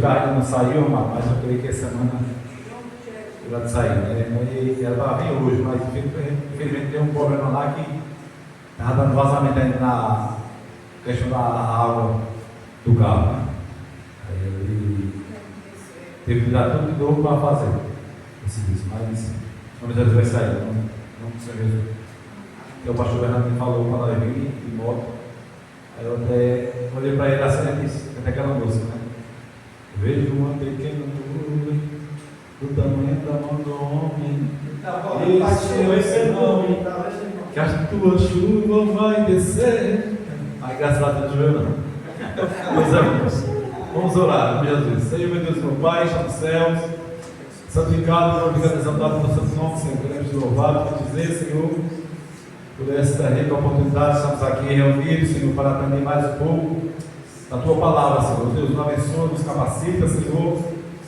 carro ainda não saiu, mas eu creio que essa semana ela vai sair, né? E ela vai vir hoje, mas infelizmente tem um problema lá que estava dando vazamento ainda na questão da água do carro, né? Aí ele teve que dar tudo de novo para fazer esse disco, mas não Jesus vai sair, não precisa mesmo. Então o pastor Bernardo me falou para nós vir de moto. Aí eu até olhei para ele assim e disse, até aquela música, né? Vejo uma pequena nuvem do tamanho da mão do homem. Esse é o seu nome. Que a tua chuva vai descer. Aí graças a Deus não não. Meus amigos, vamos orar, meu Jesus. Senhor, meu Deus, meu Pai, está nos céus. Santificado, glorificado, exaltado no seu nome, Senhor. Queremos te louvar, te dizer, Senhor, por esta rica oportunidade, estamos aqui reunidos, Senhor, para aprender mais um pouco da tua palavra, Senhor. Deus nos abençoe, nos capacita, Senhor.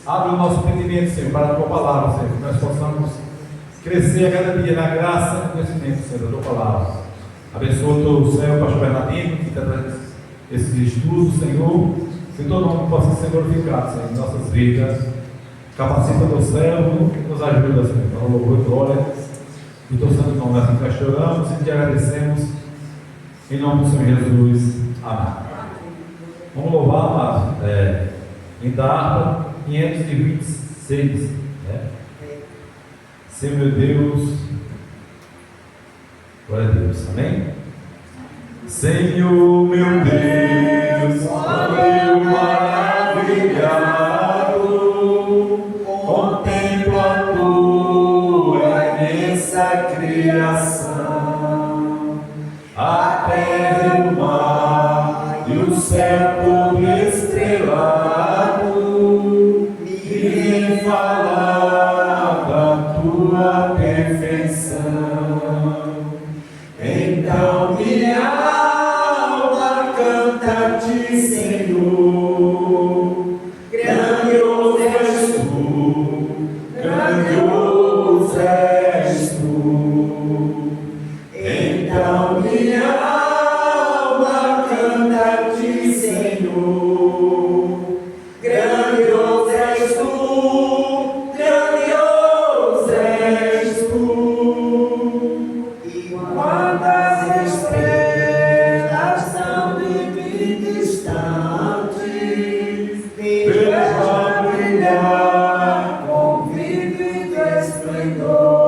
Abre o nosso entendimento, Senhor, para a tua palavra, Senhor, que nós possamos crescer a cada dia na graça e no conhecimento, Senhor, da tua palavra. Abençoa o teu céu, pastor Bernardino, que está trazendo esses estudos, Senhor, que todo nome possa ser glorificado, Senhor, em nossas vidas. Capacita o teu servo, nos ajuda, Senhor, para louvor e glória do teu santo nome. Assim que nós choramos e te agradecemos, em nome do Senhor Jesus. Amém. Vamos louvar, amados, em da harpa 526, né? Senhor meu Deus, glória a Deus, amém? Senhor meu Deus, eu maravilhado, contemplo a tua imensa criação, a terra e o mar e o céu todo estrelado, e falar da tua perfeição. Então minha alma canta-te, Senhor, grandioso és tu, grandioso és tu. Então minha alma canta-te, Senhor, grandioso és tu, grandioso és tu. E quantas estrelas são de mim distantes, vejo brilhar com vívido esplendor.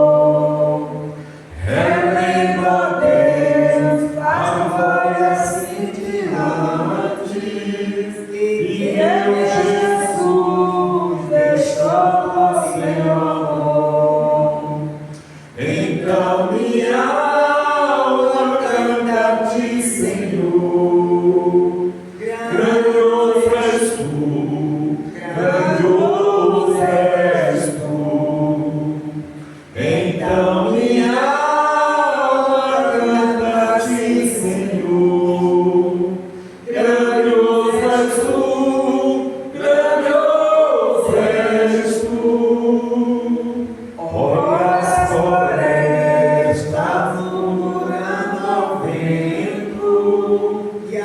Relembro, ó Deus, as glórias cintilantes que eu, Jesus, deixou por seu amor. Então minha alma canta-te, Senhor, grandioso és tu, grandioso és tu. Então minha alma canta-te, Senhor, grandioso és tu, grandioso és tu. Olha as florestas murmurando ao vento, e a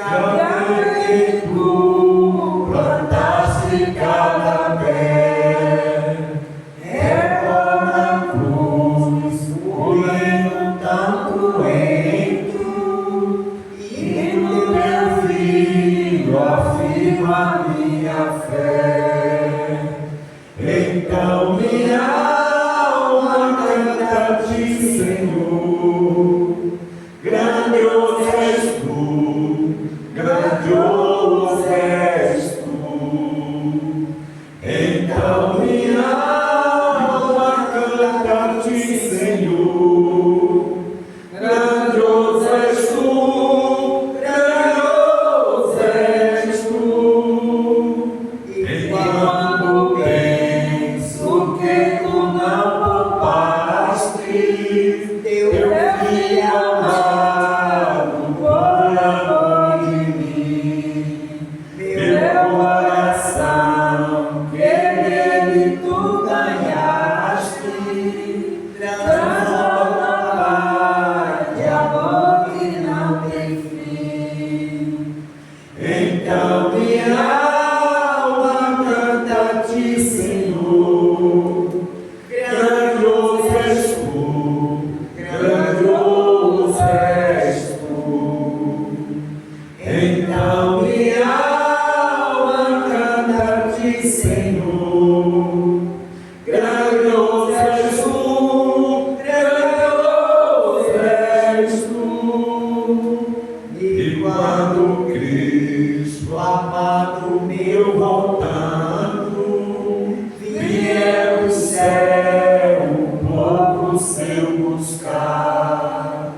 que tu plantaste cada pé. Repor na cruz o hino tão cruento, e no teu filho afirma a minha fé. Então minha alma canta-te, Senhor, grandioso és tu, grandioso és tu. Então minha alma canta-te, Senhor, grandioso és tu, grandioso és tu. E quando penso Senhor. Grandioso és tu, grandioso és tu. E quando Cristo amado meu voltando, vier do céu o povo seu buscar,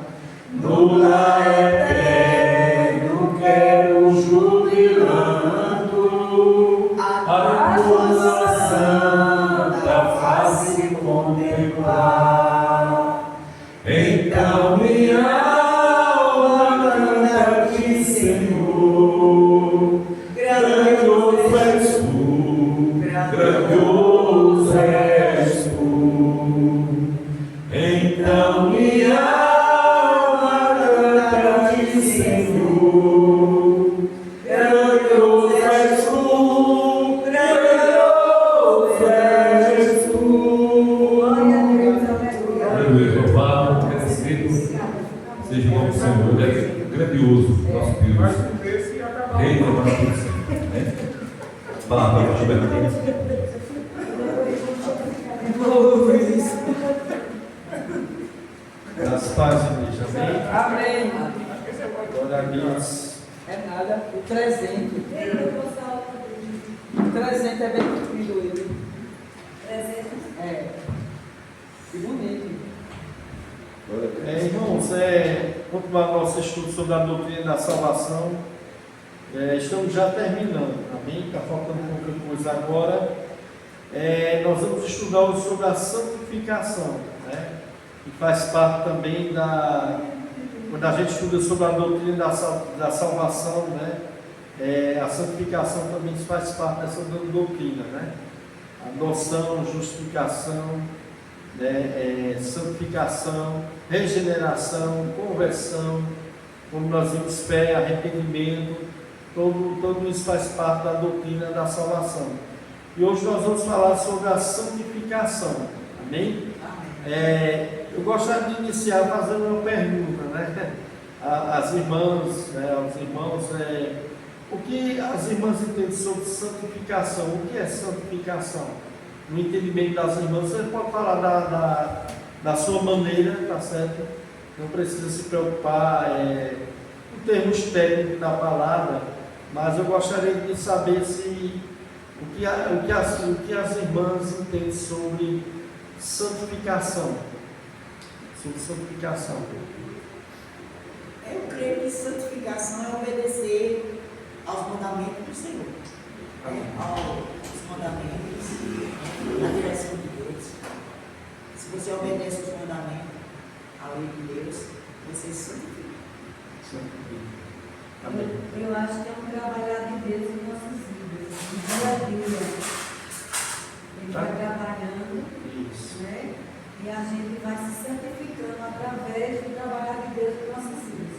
no lar eterno quero jubilando a tua santa face contemplar. Então minha alma canta a ti, Senhor. Grandioso és tu, grandioso és tu. Então minha alma canta a ti, Senhor. Grandioso és tu, grandioso és tu. Aleluia, louvado, agradecido seja o nome do Senhor. Ele é grandioso, nosso Deus. Rei da maravilha. Palavra para Gilberto. Graças a Deus, amém. Amém. Glória a Deus. É nada, o 300. O 300 é bem comprido ele. 300? É. Que bonito. Irmãos, continuar nosso estudo sobre a doutrina da salvação. Estamos já terminando, amém? Está faltando pouca coisa agora. Nós vamos estudar hoje sobre a santificação, né? Que faz parte também quando a gente estuda sobre a doutrina da salvação, né? A santificação também faz parte dessa doutrina, né? Adoção, justificação, né? Santificação, regeneração, conversão, como nós vimos, fé, arrependimento, todo isso faz parte da doutrina da salvação. E hoje nós vamos falar sobre a santificação, amém? Eu gostaria de iniciar fazendo uma pergunta, né? As irmãs, aos irmãos, o que as irmãs entendem sobre santificação? O que é santificação? No entendimento das irmãs, você pode falar da sua maneira, tá certo? Não precisa se preocupar com termos técnicos da palavra, mas eu gostaria de saber o que as irmãs entendem sobre santificação. Sobre santificação. Eu creio que santificação é obedecer aos mandamentos do Senhor, aos mandamentos, na direção de Deus. Se você obedece aos mandamentos, à lei de Deus, você santifica. Amém. Eu acho que é um trabalhar de Deus em nossas vidas, no dia a dia. Ele vai trabalhando, né? E a gente vai se santificando através do trabalhar de Deus em nossas vidas.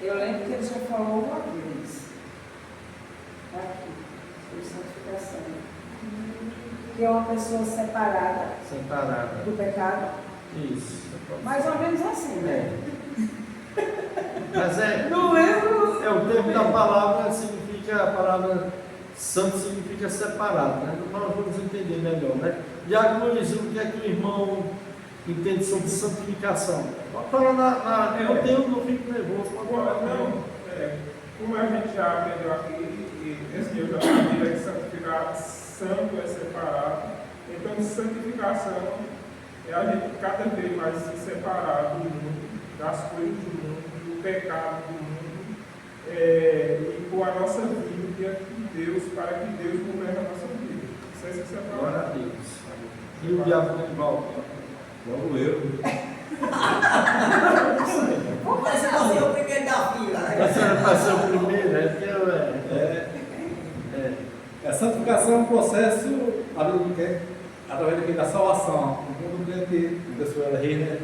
Eu lembro que ele já falou uma vez. Aqui, sobre santificação. Que é uma pessoa separada do pecado. Isso. Mais ou menos assim, né? Mas Não lembro. o termo da palavra significa, a palavra santo significa separado, né? Nós vamos entender melhor, né? Diácono Luiz, o que é que o irmão entende sobre santificação? Pode falar eu não fico nervoso, pode falar. Não, como a gente já aprendeu aqui, e esse que eu já sabia que santificar, santo é separado. Então, santificação é a gente cada vez mais se separar do mundo, das coisas do mundo, do pecado do mundo, e pôr a nossa vida diante de Deus, para que Deus governe a nossa vida. Isso é se separar. Glória a Deus. E o diácono de volta? Logo eu. Vamos ver se você é o primeiro da fila. Você vai ser o primeiro, A santificação é um processo através da salvação. Quando a pessoa é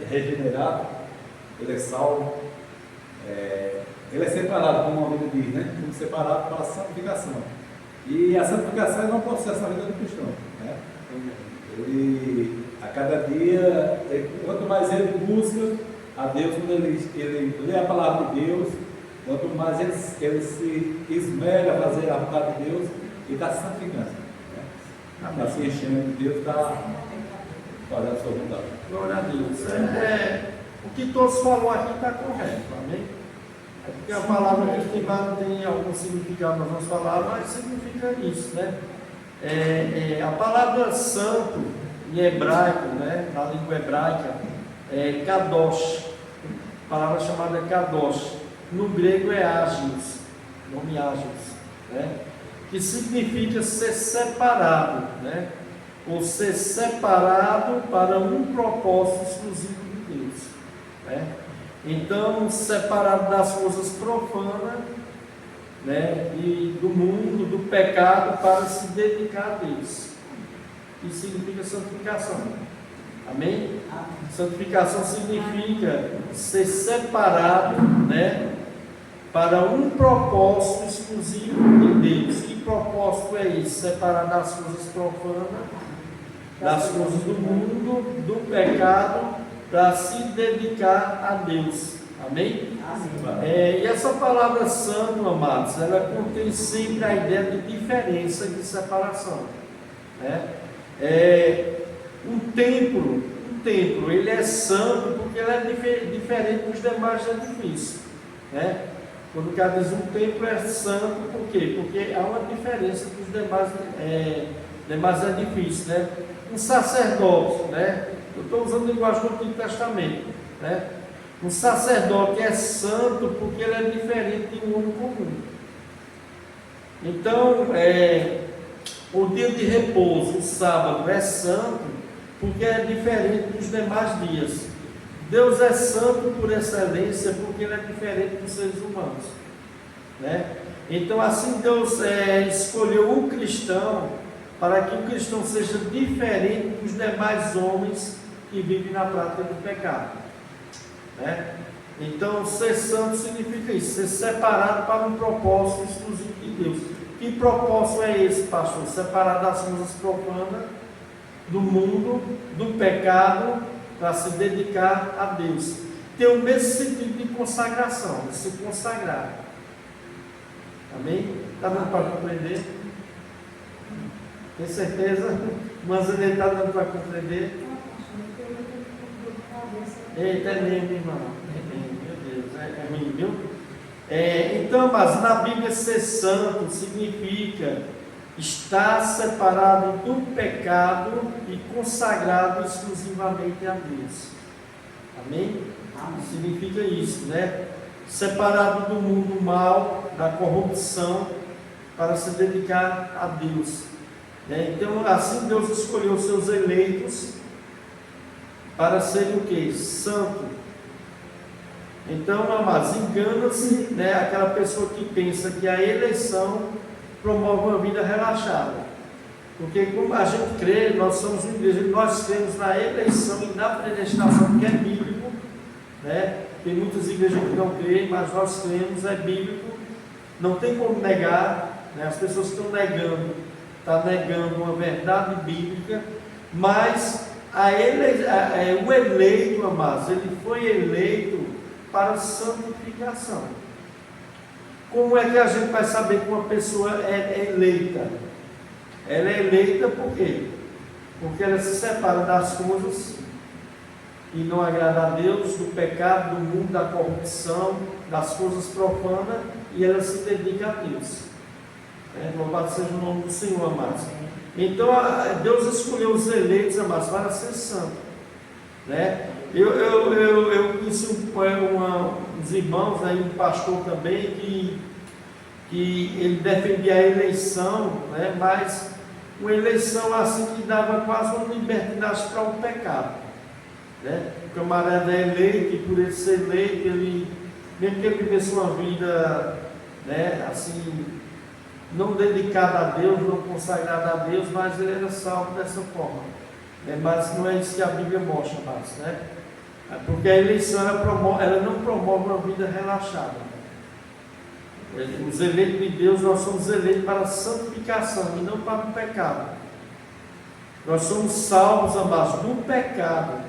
regenerada, ele é salvo, ele é separado, como a Bíblia diz, né? Separado para a santificação. E a santificação é um processo na vida do cristão, né? Ele, a cada dia, quanto mais ele busca a Deus, quando ele lê a palavra de Deus, quanto mais ele se esmera a fazer a vontade de Deus e está se santificando. Está se enchendo de Deus, está fazendo a sua vontade. Glória a Deus. O que todos falaram aqui está correto, amém? É porque a palavra cultivada tem algum significado, nós vamos falar, mas significa isso, né? A palavra santo em hebraico, né? Na língua hebraica, é kadosh, palavra chamada kadosh. No grego é ágios, nome ágios, né? Que significa ser separado, né? Ou ser separado para um propósito exclusivo de Deus, né? Então, separado das coisas profanas, né? E do mundo, do pecado, para se dedicar a Deus. Isso significa santificação. Amém? Santificação significa ser separado, né? Para um propósito exclusivo de Deus. Que propósito é esse? Separar das coisas profanas, das coisas do mundo, do pecado, para se dedicar a Deus. Amém? E essa palavra santo, amados, ela contém sempre a ideia de diferença, de separação, né? Um templo, ele é santo porque ele é diferente dos demais edifícios, né? Quando o cara diz um templo é santo, por quê? Porque há uma diferença dos demais edifícios, né? Um sacerdote, né? Eu estou usando a linguagem do Antigo Testamento, né? Um sacerdote é santo porque ele é diferente de um homem comum. Então, o dia de repouso, o sábado, é santo porque é diferente dos demais dias. Deus é santo por excelência porque ele é diferente dos seres humanos, né? Então assim Deus escolheu o cristão para que o cristão seja diferente dos demais homens que vivem na prática do pecado, né? Então ser santo significa isso, ser separado para um propósito exclusivo de Deus. Que propósito é esse, pastor? Separar das coisas profanas, do mundo, do pecado, para se dedicar a Deus. Tem o mesmo sentido de consagração, de se consagrar. Amém? Está dando para compreender? Tem certeza? Mas ele está dando para compreender? Eita, é mesmo, irmão. Meu Deus, é ruim, viu? Então, mas na Bíblia ser santo significa estar separado do pecado e consagrado exclusivamente a Deus. Amém? Significa isso, né? Separado do mundo mal, da corrupção, para se dedicar a Deus. Então, assim Deus escolheu seus eleitos para serem o quê? Santo. Então, amados, engana-se, né, aquela pessoa que pensa que a eleição promove uma vida relaxada. Porque como a gente crê, nós somos uma igreja, nós cremos na eleição e na predestinação, que é bíblico, né? Tem muitas igrejas que não creem, mas nós cremos, é bíblico, não tem como negar, né? As pessoas que estão negando, negando uma verdade bíblica, mas o eleito, amados, ele foi eleito para santificação. Como é que a gente vai saber que uma pessoa é eleita? Ela é eleita por quê? Porque ela se separa das coisas e não agrada a Deus, do pecado, do mundo, da corrupção, das coisas profanas, e ela se dedica a Deus. Louvado seja o nome do Senhor, amados. Então, Deus escolheu os eleitos, amados, para ser santo, né? Eu conheci uns irmãos, aí, um pastor também, que ele defendia a eleição, né? Mas uma eleição assim que dava quase uma libertinagem para o pecado, né? O camarada é eleito, e por ele ser eleito, mesmo que ele vivesse uma vida, né, assim, não dedicada a Deus, não consagrada a Deus, mas ele era salvo dessa forma, né? Mas não é isso que a Bíblia mostra mais, né? Porque a eleição ela não promove uma vida relaxada. Os eleitos de Deus, nós somos eleitos para a santificação e não para o pecado. Nós somos salvos, amados, do pecado.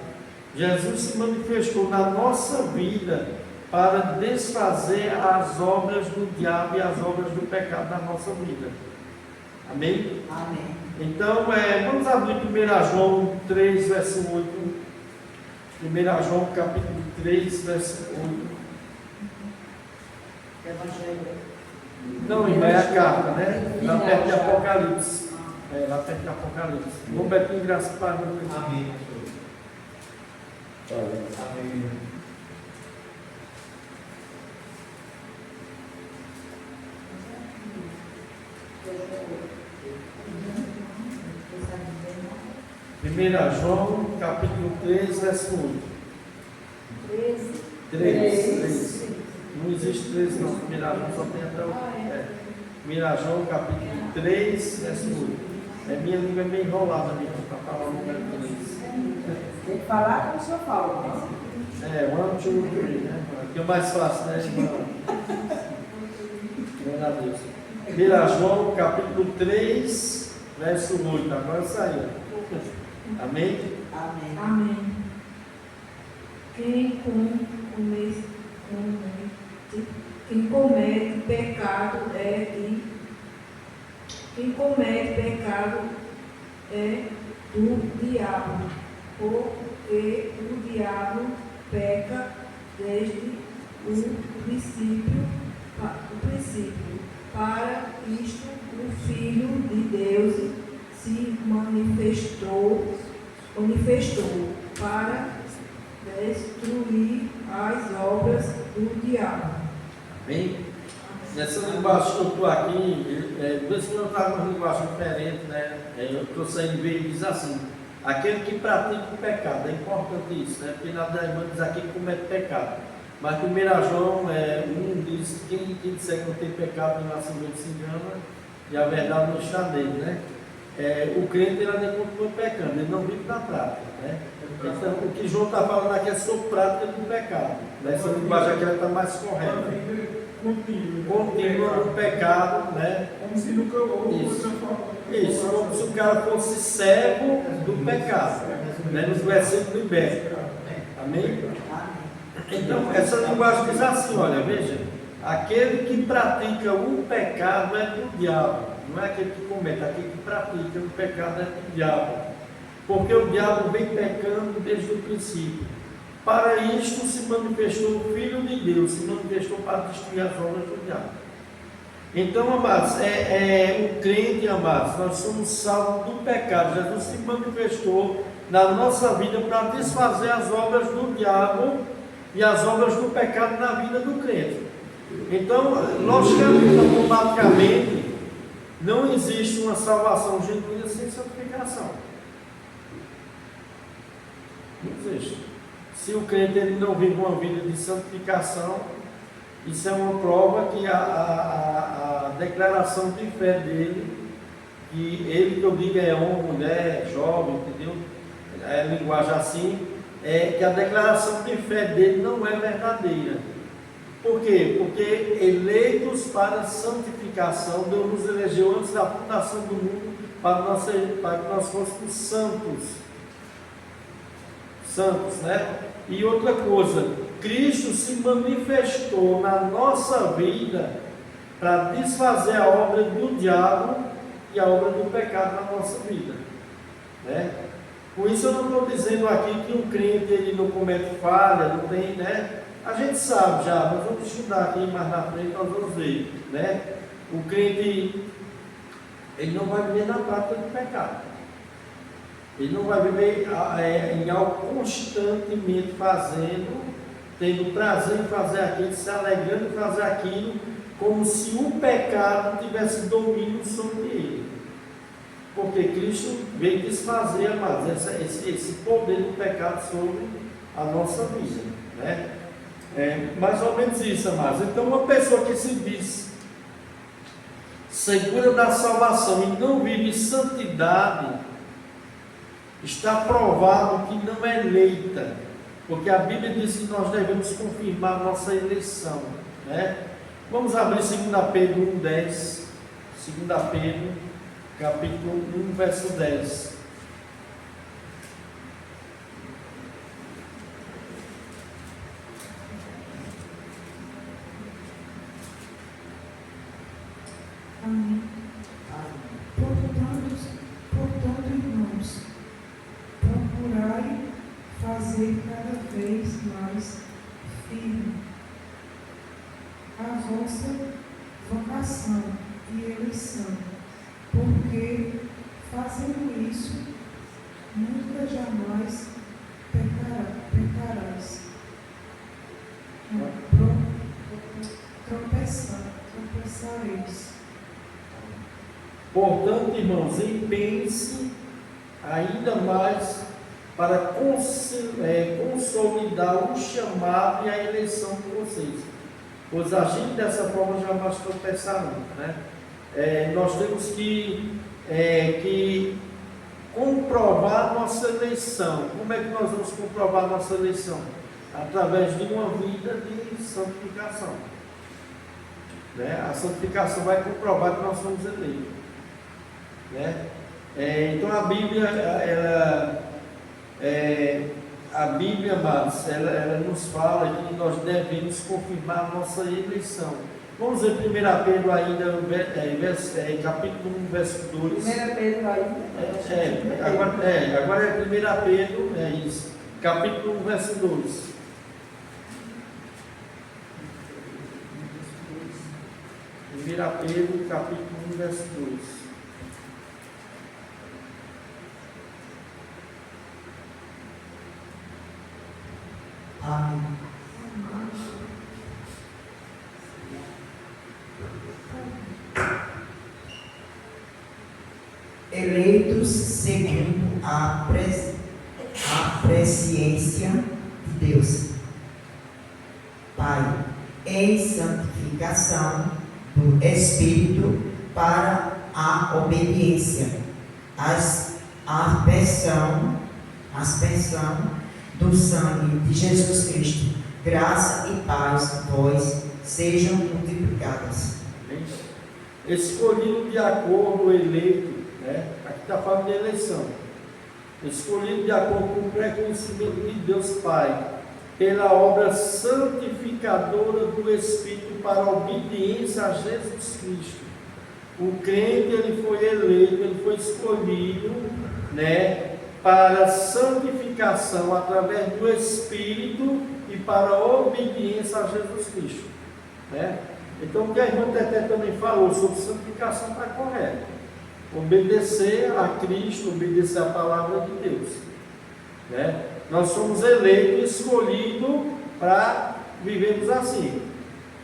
Jesus se manifestou na nossa vida para desfazer as obras do diabo e as obras do pecado na nossa vida. Amém? Amém. Então, vamos abrir 1 João 3, verso 8. 1 João capítulo 3, verso 8. Evangelho. Não, irmã, é a carta, né? Lá perto de Apocalipse. Lá perto de Apocalipse. Bom Betinho, graças a Deus. Amém. Olha. Amém. Primeira João, capítulo 3, verso 8. 13. 3. Não existe 13, não. 1 João só tem até o. 1 João, capítulo 3, verso 8. Minha língua é meio enrolada mesmo para falar o número 3. Tem que falar como o senhor fala. 1, 2, 3, né? Que é o mais fácil, né, irmão? Glória a Deus. 1 João, capítulo 3, verso 8. Agora saiu. Amém? Amém. Amém. Quem comete pecado é do diabo, porque o diabo peca desde o princípio. Para isto o Filho de Deus se manifestou para destruir as obras do diabo. Amém? Nessa linguagem que eu estou aqui, por isso que eu estava com uma linguagem diferente, né? Eu estou saindo bem e diz assim: aquele que pratica o pecado, é importante isso, né? Porque nada irmã diz aqui que comete pecado. Mas 1 João 1 diz: quem disser que não tem pecado no nascimento se engana, e a verdade não está nele, né? O crente ele ainda continua pecando, ele não vive na prática, né? Então, o que João está falando aqui é sobre prática do pecado. Nessa linguagem aqui ela está mais correta. Contínua no pecado, né? Como se nunca houve outra forma. Isso, como se o cara fosse cego do pecado, né? Nos versículos libertos. Amém? Então, essa linguagem diz assim: olha, veja, aquele que pratica o pecado é do diabo, não é aquele que comete, aquele que pratica o pecado é do diabo, porque o diabo vem pecando desde o princípio. Para isto se manifestou o Filho de Deus, se manifestou para destruir as obras do diabo. Então, amados, o crente, amados, nós somos salvos do pecado. Jesus se manifestou na nossa vida para desfazer as obras do diabo e as obras do pecado na vida do crente. Então, logicamente, automaticamente, não existe uma salvação genuína sem santificação. Não existe. Se o crente ele não vive uma vida de santificação, isso é uma prova que a declaração de fé dele, que ele que eu digo é homem, mulher, jovem, entendeu? É linguagem assim, que a declaração de fé dele não é verdadeira. Por quê? Porque eleitos para santificação, Deus nos elegeu antes da fundação do mundo para que nós fôssemos santos, né? E outra coisa, Cristo se manifestou na nossa vida para desfazer a obra do diabo e a obra do pecado na nossa vida, né? Com isso eu não estou dizendo aqui que um crente ele não comete falha, não tem, né? A gente sabe já, nós vamos estudar aqui mais na frente, nós vamos ver, né? O crente, ele não vai viver na prática do pecado. Ele não vai viver em algo constantemente fazendo, tendo prazer em fazer aquilo, se alegrando em fazer aquilo, como se o pecado tivesse domínio sobre ele. Porque Cristo veio desfazer, amados, esse poder do pecado sobre a nossa vida, né? Mais ou menos isso, amados. Então, uma pessoa que se diz segura da salvação e não vive santidade, está provado que não é eleita, porque a Bíblia diz que nós devemos confirmar nossa eleição, né? Vamos abrir 2 Pedro 1:10, 2 Pedro, capítulo 1, verso 10. nossa vocação e eleição, porque fazendo isso, nunca jamais pecarás. Tropeçareis. Portanto, irmãos, empenhe-se ainda mais para consolidar o chamado e a eleição de vocês, pois agindo dessa forma jamais tropeçarão, né? Nós temos que comprovar nossa eleição. Como é que nós vamos comprovar nossa eleição? Através de uma vida de santificação, né? A santificação vai comprovar que nós somos eleitos, né? Então a Bíblia, amados, ela nos fala que nós devemos confirmar a nossa eleição. Vamos ver 1 Pedro ainda, capítulo 1, verso 2. 1 Pedro ainda? Agora é 1 Pedro, é isso. Capítulo 1, verso 2. 1 Pedro, capítulo 1, verso 2. Amém. Eleitos segundo a presciência de Deus, Pai, em santificação do Espírito para a obediência, aspersão do sangue de Jesus Cristo. Graça e paz vós sejam multiplicadas. Escolhido de acordo, eleito, né? Aqui está falando de eleição. Escolhido de acordo com o reconhecimento de Deus Pai, pela obra santificadora do Espírito para a obediência a Jesus Cristo. O crente, ele foi eleito, ele foi escolhido, né, para a santificação através do Espírito e para a obediência a Jesus Cristo, né? Então, o que a irmã Teté também falou sobre santificação está correto. Obedecer a Cristo, obedecer a palavra de Deus, né? Nós somos eleitos, escolhidos para vivermos assim,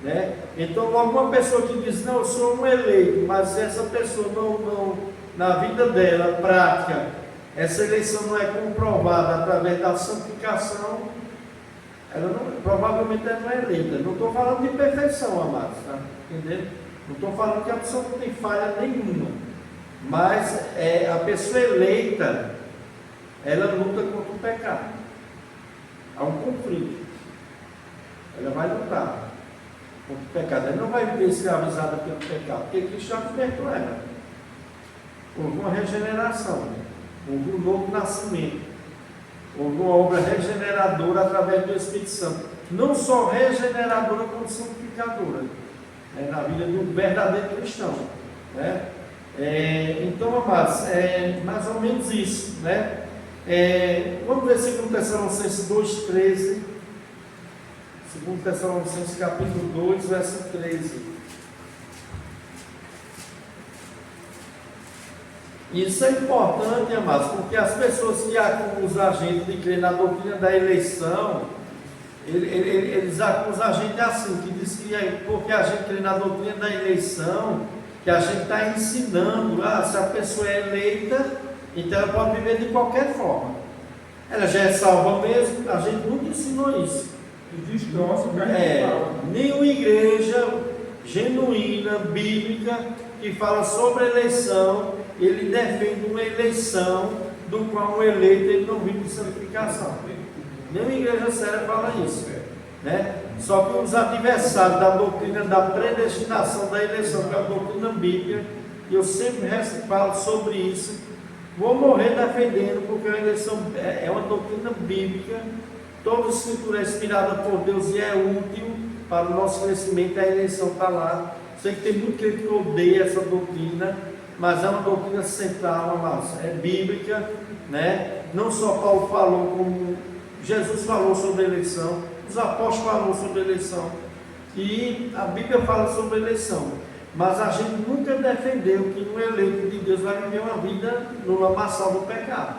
né? Então, alguma pessoa que diz, não, eu sou um eleito, mas essa pessoa não na vida dela, prática, essa eleição não é comprovada através da santificação, provavelmente ela não é eleita. Não estou falando de perfeição, amados, tá? Entendeu? Não estou falando que a pessoa não tem falha nenhuma, mas a pessoa eleita, ela luta contra o pecado. Há um conflito. Ela vai lutar contra o pecado. Ela não vai viver escravizada pelo pecado, porque Cristo já libertou ela. Houve uma regeneração, houve um novo nascimento, houve uma obra regeneradora através do Espírito Santo. Não só regeneradora, como santificadora, né, na vida de um verdadeiro cristão, né? Então, amados, mais ou menos isso, né? Vamos ver 2 Tessalonicenses 2,13. 2 Tessalonicenses capítulo 2, verso 13. Isso é importante, amados, porque as pessoas que acusam a gente de crer na doutrina da eleição, eles acusam a gente assim, que diz que porque a gente crê na doutrina da eleição, que a gente está ensinando, se a pessoa é eleita, então ela pode viver de qualquer forma. Ela já é salva mesmo, a gente nunca ensinou isso. E distorce o que a gente fala. Nenhuma igreja genuína, bíblica, que fala sobre eleição, ele defende uma eleição do qual o eleito ele não vive de santificação. Nenhuma igreja séria fala isso, né? Só que os adversários da doutrina da predestinação da eleição, que é a doutrina bíblica, e eu sempre falo sobre isso, vou morrer defendendo, porque a eleição é uma doutrina bíblica, toda escritura é inspirada por Deus e é útil para o nosso crescimento, a eleição está lá. Sei que tem muito gente que odeia essa doutrina, mas é uma doutrina central, amados, é bíblica, né? Não só Paulo falou, como Jesus falou sobre a eleição, os apóstolos falaram sobre a eleição. E a Bíblia fala sobre eleição. Mas a gente nunca defendeu que um eleito de Deus vai viver uma vida no lamaçal do pecado.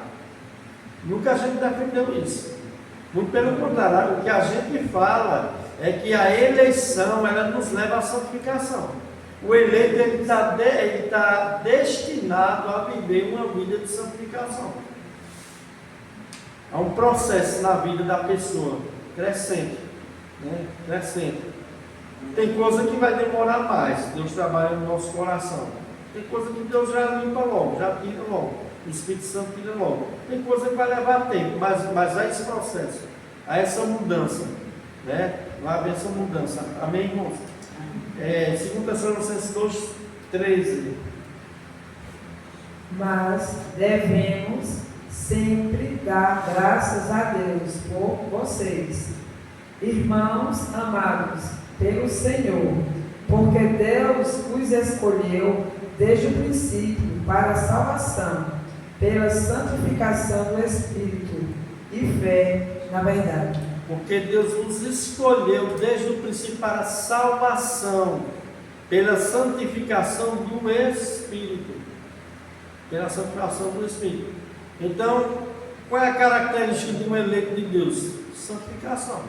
Nunca a gente defendeu isso. Muito pelo contrário, o que a gente fala é que a eleição, ela nos leva à santificação. O eleito, ele está destinado a viver uma vida de santificação. Há um processo na vida da pessoa, crescente, né? Crescente. Tem coisa que vai demorar mais, Deus trabalha no nosso coração. Tem coisa que Deus já limpa logo, já tira logo. O Espírito Santo tira logo. Tem coisa que vai levar tempo, mas há esse processo, há essa mudança, né? Vai haver essa mudança. Amém, irmãos? 2 Tessalonicenses 2:13. Mas devemos sempre dar graças a Deus por vocês, irmãos amados pelo Senhor, porque Deus os escolheu desde o princípio para a salvação, pela santificação do Espírito e fé na verdade. Porque Deus nos escolheu desde o princípio para a salvação, pela santificação do Espírito. Pela santificação do Espírito. Então, qual é a característica de um eleito de Deus? Santificação.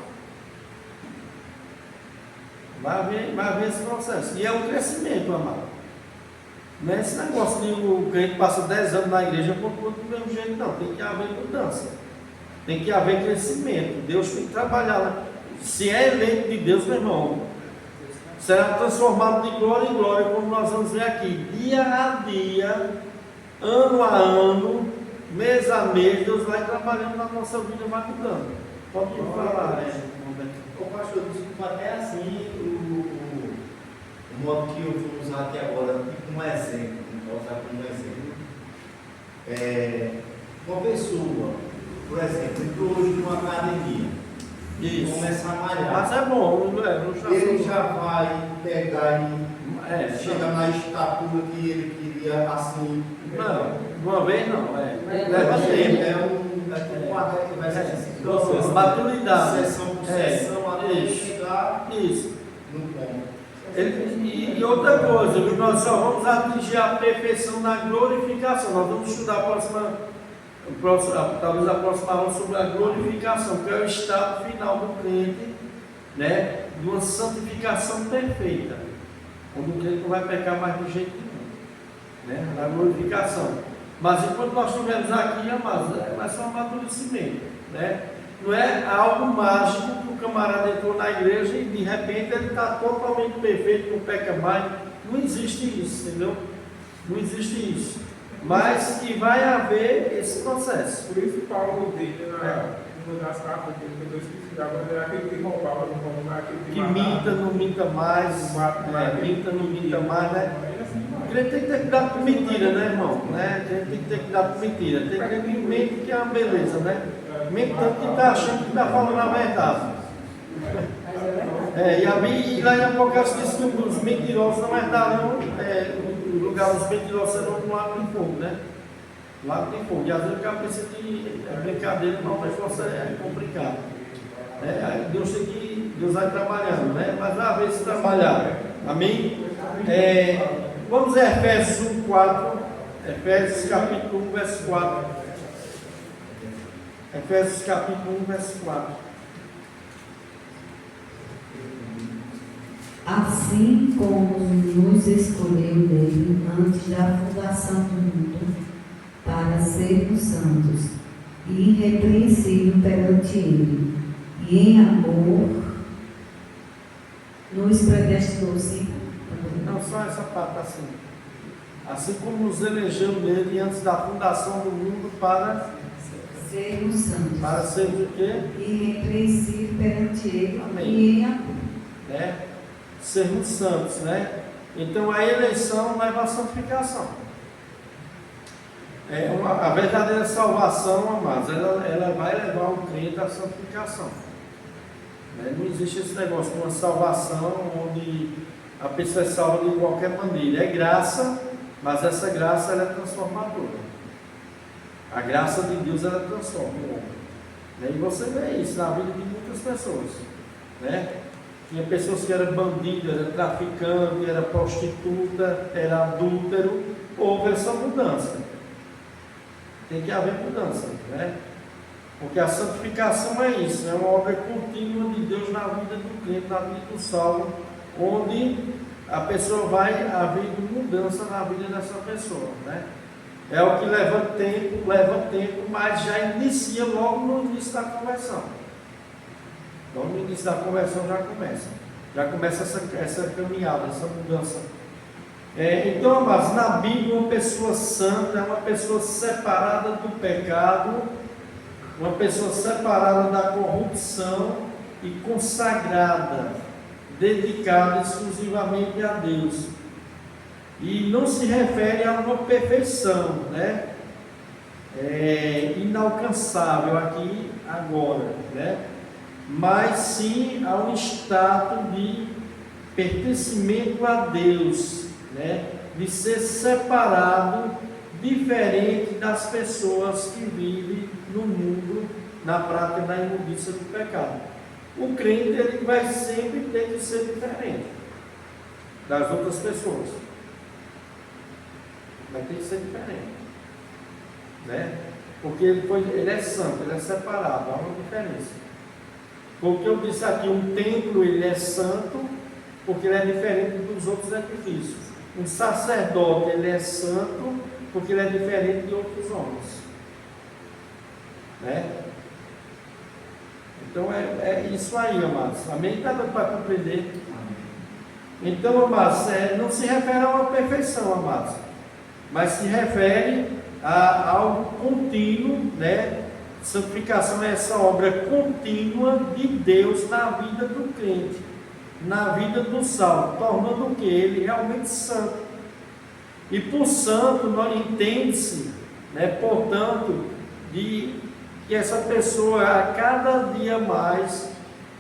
Vai haver esse processo. E é um crescimento, amado. Não é esse negócio de o crente passa 10 anos na igreja e continua do mesmo jeito, não. Tem que haver mudança. Tem que haver crescimento. Deus tem que trabalhar. Se é eleito de Deus, meu irmão, será transformado de glória em glória, como nós vamos ver aqui. Dia a dia, ano a ano, mês a mês, Deus vai trabalhando na nossa vida, vai mudando. Pode falar, né? O pastor, desculpa, até assim, o modo que eu vou usar aqui agora, tipo um exemplo, vou usar como um exemplo. Uma pessoa, por exemplo, entrou hoje numa academia, e começa a malhar. Mas é bom, não é? Ele já vai pegar e chegar na estatura que ele queria assim. Não, uma vez não, Leva tempo, vai ser assim, maturidade. sessão por sessão, até chegar Isso. no ponto. E outra coisa, nós só vamos atingir a perfeição na glorificação. Nós vamos estudar talvez a próxima aula sobre a glorificação, que é o estado final do crente, né? De uma santificação perfeita, onde o crente não vai pecar mais de jeito nenhum, né? Na glorificação. Mas enquanto nós estivermos aqui, amados, vai ser um amadurecimento, né? Não é algo mágico que o camarada entrou na igreja e de repente ele está totalmente perfeito, não peca mais. Não existe isso, entendeu? Não existe isso. Mas que vai haver esse processo. Por isso Paulo dele uma das cartas dele, que eu esqueci agora, é aquele que roubava, não é aquele que minta, não minta mais, minta, não minta mais, né? O crente tem que ter cuidado com mentira, né, irmão? Né? O crente tem que ter cuidado com mentira. Tem crente que mente, que é uma beleza, né? Mente tanto que está achando que está falando a verdade. E lá em Apocalipse diz que os mentirosos não herdarão o lugar dos mentirosos serão no lago de fogo, né? Lago de fogo. E às vezes o cara pensa que é brincadeira, não, mas você é complicado. Deus vai trabalhando, né? Mas vai haver esse trabalhar. Amém? Vamos a Efésios 1:4. Efésios capítulo 1, verso 4. Efésios capítulo 1, verso 4. Assim como nos escolheu nele antes da fundação do mundo, para sermos santos e irrepreensíveis perante ele, e em amor nos predestinou. Não, só essa parte assim. Assim como nos elegeu nele antes da fundação do mundo para sermos santos. Para sermos o quê? Irrepreensíveis perante ele. Amém. E em amor. Sermos santos, né? Então a eleição leva à santificação. A verdadeira salvação, amados, ela vai levar o crente à santificação. Não existe esse negócio de uma salvação onde a pessoa é salva de qualquer maneira. É graça, mas essa graça ela é transformadora. A graça de Deus ela transforma o homem. E você vê isso na vida de muitas pessoas, né? Tinha pessoas que eram bandidas, eram traficantes, era prostituta, era adúltero. Houve essa mudança. Tem que haver mudança, né? Porque a santificação é isso, é uma obra contínua de Deus na vida do crente, na vida do salvo, onde a pessoa vai haver mudança na vida dessa pessoa, né? É o que leva tempo, mas já inicia logo no início da conversão. Logo no início da conversão já começa essa caminhada, essa mudança. Então, amados, na Bíblia, uma pessoa santa é uma pessoa separada do pecado, uma pessoa separada da corrupção e consagrada, dedicada exclusivamente a Deus. E não se refere a uma perfeição, né? Inalcançável aqui, agora, né? Mas sim a um status de pertencimento a Deus, né? De ser separado, diferente das pessoas que vivem no mundo na prática da imundícia do pecado. O crente ele vai sempre ter que ser diferente das outras pessoas. Vai ter que ser diferente, né? Porque ele é santo, ele é separado, há uma diferença. Porque eu disse aqui, um templo ele é santo porque ele é diferente dos outros edifícios. Um sacerdote ele é santo porque ele é diferente de outros homens, né? Então é isso aí, amados. Amém? Está dando para compreender? Então, amados, não se refere a uma perfeição, amados, mas se refere a algo contínuo, né? Santificação é essa obra contínua de Deus na vida do crente, na vida do salvo, tornando o que? Ele realmente santo. E por santo, não entende-se, né? Portanto, que essa pessoa a cada dia mais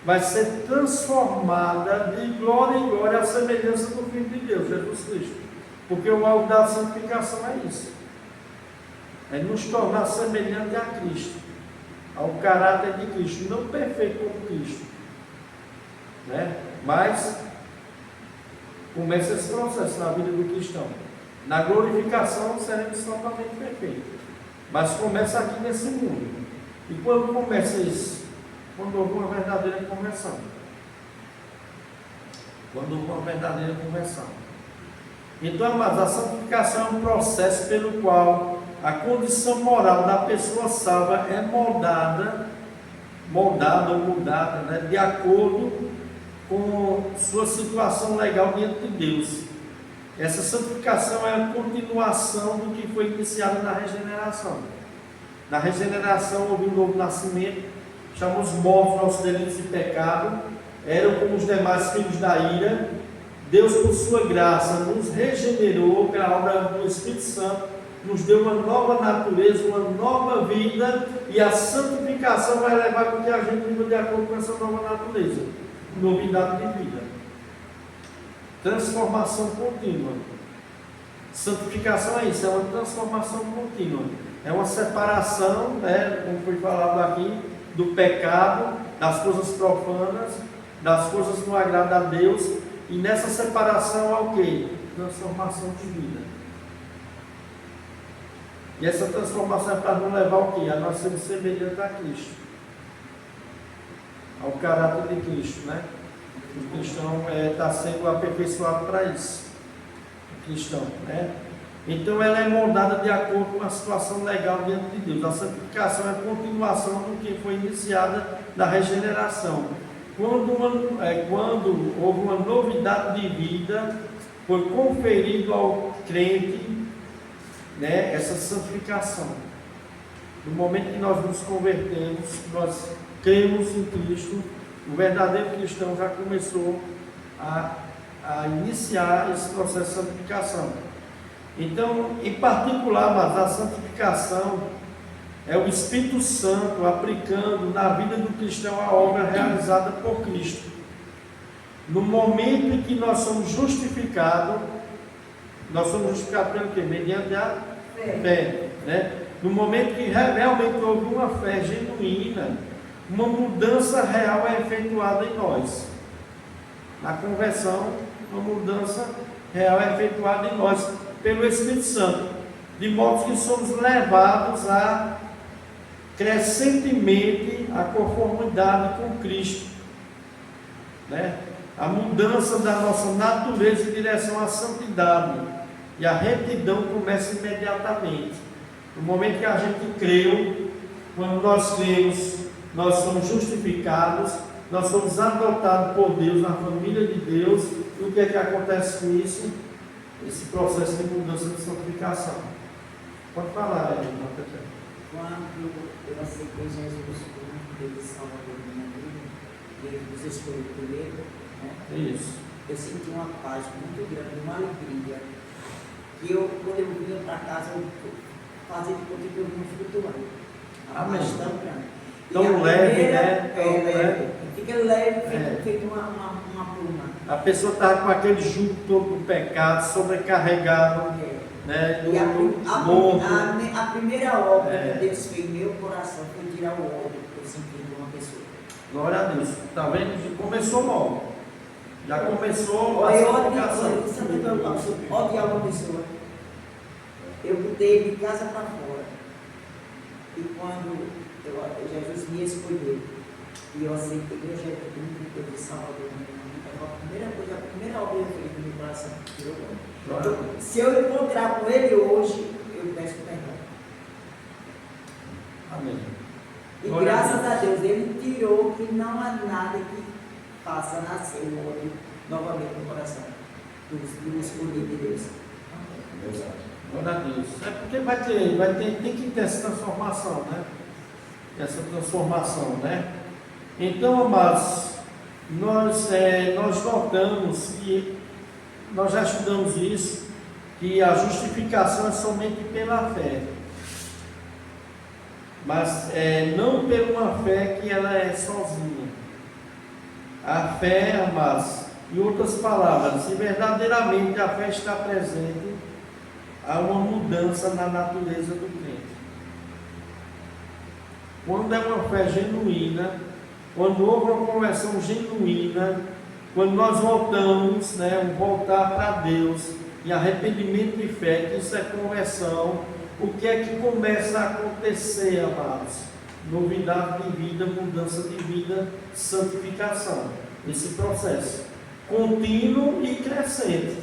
vai ser transformada de glória em glória à semelhança do Filho de Deus, Jesus Cristo. Porque o alvo da santificação é isso, é nos tornar semelhante a Cristo, ao caráter de Cristo, não perfeito como Cristo, né? Mas começa esse processo na vida do cristão. Na glorificação seremos totalmente perfeitos, mas começa aqui nesse mundo. E quando começa isso? Quando houve uma verdadeira conversão. Quando houve uma verdadeira conversão. Então, amados, a santificação é um processo pelo qual a condição moral da pessoa salva é moldada, né, de acordo com sua situação legal diante de Deus. Essa santificação é a continuação do que foi iniciado na regeneração. Na regeneração houve um novo nascimento, chamamos mortos nossos delitos e pecado, eram como os demais filhos da ira. Deus, por sua graça, nos regenerou pela obra do Espírito Santo, nos deu uma nova natureza, uma nova vida, e a santificação vai levar com que a gente viva de acordo com essa nova natureza, novidade de vida, transformação contínua. Santificação é isso, é uma transformação contínua, é uma separação, né, como foi falado aqui, do pecado, das coisas profanas, das coisas que não agradam a Deus, e nessa separação há o quê? Transformação de vida. E essa transformação é para nos levar ao quê? A nós sermos semelhantes a Cristo, ao caráter de Cristo, né? O cristão está sendo aperfeiçoado para isso. O cristão, né? Então ela é moldada de acordo com a situação legal diante de Deus. A santificação é a continuação do que foi iniciada na regeneração. Quando houve uma novidade de vida, foi conferido ao crente, né, essa santificação. No momento que nós nos convertemos, nós cremos em Cristo, o verdadeiro cristão já começou a iniciar esse processo de santificação. Então, em particular, mas a santificação é o Espírito Santo aplicando na vida do cristão a obra realizada por Cristo. No momento em que nós somos justificados pelo quê? Mediante a fé, né? No momento que realmente houve uma fé genuína, uma mudança real é efetuada em nós. Na conversão, uma mudança real é efetuada em nós pelo Espírito Santo, de modo que somos levados a crescentemente a conformidade com Cristo, né? A mudança da nossa natureza em direção à santidade e a retidão começa imediatamente. No momento que a gente creu, quando nós cremos, nós somos justificados, nós somos adotados por Deus na família de Deus. E o que é que acontece com isso? Esse processo de mudança de santificação. Pode falar, irmã Petra. Quando eu aceitei Jesus como Deus e Salvador da minha vida, e Ele nos escolheu primeiro, né? Isso. Eu senti uma paz muito grande, uma alegria, que eu, quando eu vinha para casa, eu fazia de conta que eu vinha flutuando. A paz tão grande. Tão leve, né? Tão leve. Fica leve, feito uma pluma. A pessoa estava com aquele jugo todo do pecado, sobrecarregado, né? E a primeira obra que Deus fez no meu coração foi tirar o ódio que eu senti de uma pessoa. Glória a Deus. Está vendo? Começou logo. Já começou a santificação. Sabe o que eu faço? Odiar uma pessoa. Eu botei de casa para fora. E quando Jesus me escolheu, e eu aceitei que eu já era Deus de Salvador na minha vida, a primeira obra que eu fiz no meu coração, tirou o ódio. Então, se eu encontrar com Ele hoje, eu peço perdão. Amém. E graças a Deus, Ele tirou que não há nada que faça nascer o ódio novamente no coração do escolhido de Deus. Glória a Deus. É porque tem que ter essa transformação, né? Essa transformação, né? Então, amados, nós notamos que nós já estudamos isso, que a justificação é somente pela fé. Mas não por uma fé que ela é sozinha. A fé, amados, em outras palavras, se verdadeiramente a fé está presente, há uma mudança na natureza do crente. Quando é uma fé genuína, quando houve uma conversão genuína, quando nós voltamos, voltar para Deus, em arrependimento e fé, que isso é conversão, o que é que começa a acontecer, amados? Novidade de vida, mudança de vida, santificação. Esse processo contínuo e crescente.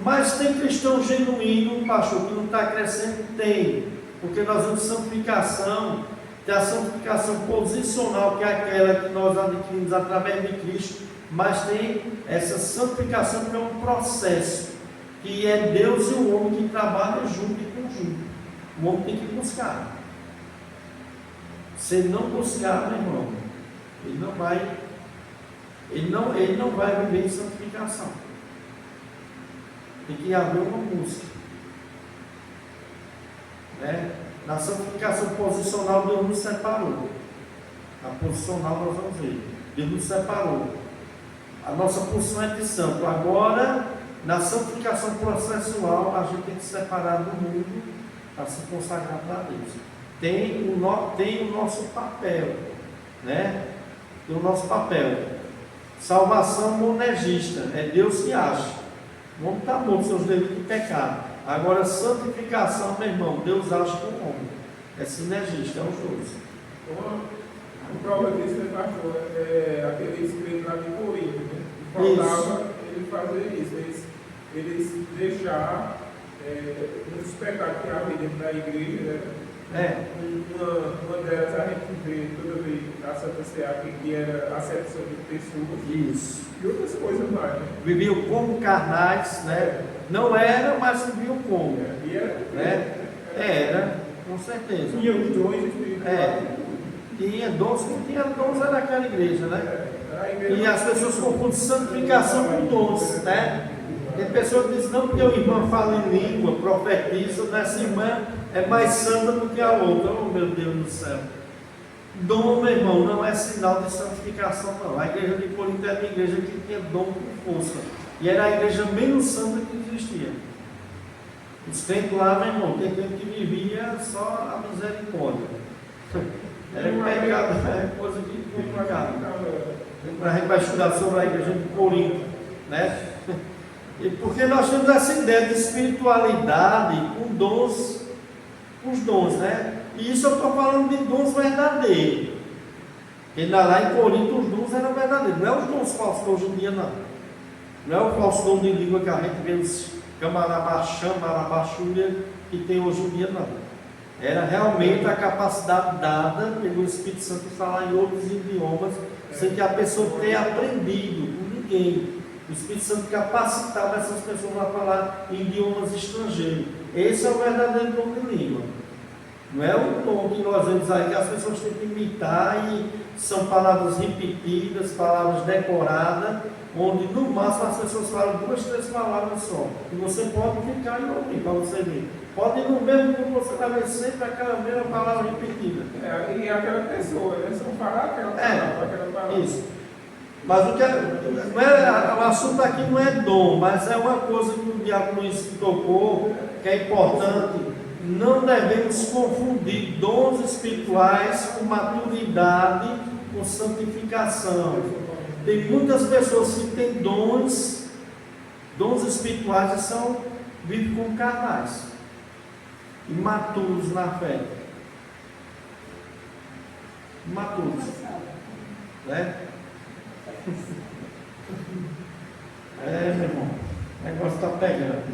Mas tem cristão genuíno, pastor, que não está crescendo? Tem, porque nós vemos santificação, tem a santificação posicional, que é aquela que nós adquirimos através de Cristo, mas tem essa santificação que é um processo, que é Deus e o homem que trabalham junto e conjunto. O homem tem que buscar. Se ele não buscar, meu irmão, ele não vai viver em santificação. Tem que haver uma busca, né? Na santificação posicional, Deus nos separou. Na posicional, nós vamos ver, Deus nos separou. A nossa posição é de santo. Agora, na santificação processual, a gente tem que se separar do mundo para se consagrar para Deus. Tem o nosso papel, né? Tem o nosso papel. Salvação monergista, é Deus que acha. O homem está morto, seus delitos de pecado. Agora, santificação, meu irmão, Deus acha com o homem. É sinergista, é os dois. Uma prova disso, pastor, aquele escrito lá de Corinto, né? Faltava ele fazer isso, eles deixar os pecados que havia dentro da igreja, né? Uma delas a gente vê toda vez a Santa Ceia, que era a acepção de pessoas. Isso. E outras coisas mais, né? Viviam como carnais, né? Não eram, mas viviam como. E era, né? Era, com certeza. Tinha os dons espirituais. Tinha dons, não tinha dons, era aquela igreja, né? E as pessoas confundem santificação com dons, né? Tem pessoas que dizem, não, porque o irmão fala em língua, profetiza, essa irmã é mais santa do que a outra. Oh, meu Deus do céu. Dom, meu irmão, não é sinal de santificação, não. A igreja de Corinto era uma igreja que tinha dom com força. E era a igreja menos santa que existia. Os crentes lá, meu irmão, tem gente que vivia só a misericórdia. Era pecado, era coisa de pecado. A gente vai estudar sobre a igreja de Corinto, né? E porque nós temos essa ideia de espiritualidade com dons, os dons, né? E isso eu estou falando de dons verdadeiros. Porque lá em Corinto os dons eram verdadeiros, não é os dons falsos hoje em dia, não. Não é o falso dom de língua que a gente vê os camarabacham, marabachúria que tem hoje em dia, não. Era realmente a capacidade dada pelo Espírito Santo de falar em outros idiomas, sem que a pessoa tenha aprendido com ninguém. O Espírito Santo capacitava essas pessoas a falar em idiomas estrangeiros. Esse é o verdadeiro dom de língua. Não é o dom que nós vemos aí que as pessoas têm que imitar e são palavras repetidas, palavras decoradas, onde no máximo as pessoas falam 2, 3 palavras só. E você pode ficar e ouvir para você ver. Pode ir no mesmo como você vai ver sempre aquela mesma palavra repetida. E aquela pessoa, né? Só falar aquela palavra. Isso. Mas o assunto aqui não é dom, mas é uma coisa que o Diácono Luiz tocou, que é importante. Não devemos confundir dons espirituais com maturidade, com santificação. Tem muitas pessoas que têm dons espirituais e vivem como carnais, imaturos na fé. Imaturos, né? Meu irmão, o negócio está pegando.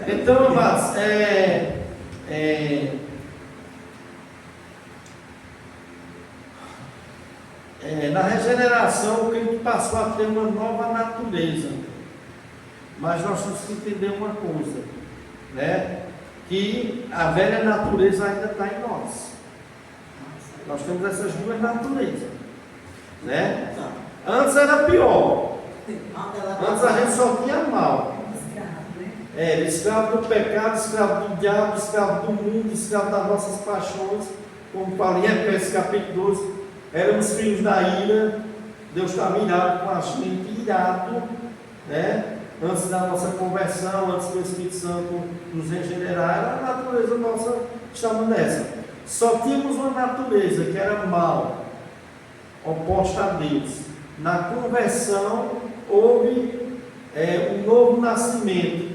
Então, amados, na regeneração, o crente passou a ter uma nova natureza. Mas nós temos que entender uma coisa, né? Que a velha natureza ainda está em nós. Nós temos essas duas naturezas, né? Antes era pior. Antes a gente só tinha mal. Era escravo do pecado, escravo do diabo, escravo do mundo, escravo das nossas paixões. Como fala em Efésios capítulo 12, éramos filhos da ira. Deus estava irado com a gente, irado, né? Antes da nossa conversão, antes do Espírito Santo nos regenerar, a natureza nossa estava nessa. Só tínhamos uma natureza que era mal, oposta a Deus. Na conversão houve um novo nascimento,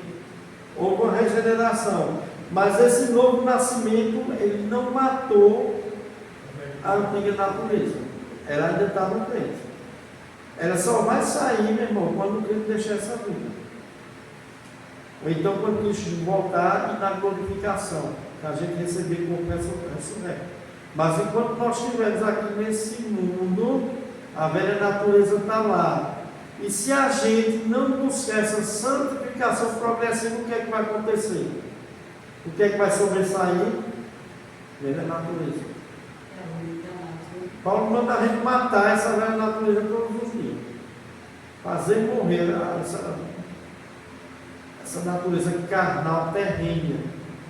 houve uma regeneração. Mas esse novo nascimento, ele não matou a antiga natureza. Ela ainda está no crente. Ela só vai sair, meu irmão, quando o crente deixar essa vida. Ou então quando Cristo voltar e na glorificação, que a gente receber como ressurrecto. Mas enquanto nós estivermos aqui nesse mundo, a velha natureza está lá. E se a gente não buscar essa santificação progressiva, o que é que vai acontecer? O que é que vai sobressair? Velha natureza. Paulo manda a gente matar essa velha natureza todos os dias. Fazer morrer essa natureza carnal terrena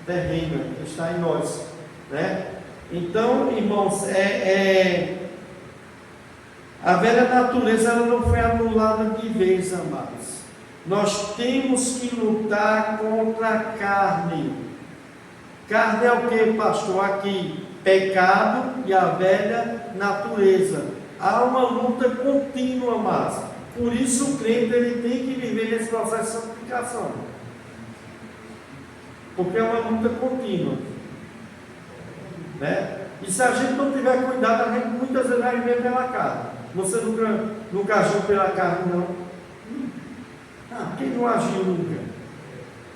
que está em nós, né? Então, irmãos, a velha natureza ela não foi anulada de vez, amados. Nós temos que lutar contra a carne. Carne é o que, pastor? Aqui, pecado e a velha natureza. Há uma luta contínua, amados. Por isso o crente ele tem que viver nesse processo de santificação. Porque é uma luta contínua, né? E se a gente não tiver cuidado, a gente muitas vezes vai viver pela carne. Você nunca agiu pela carne, não? Quem não agiu nunca?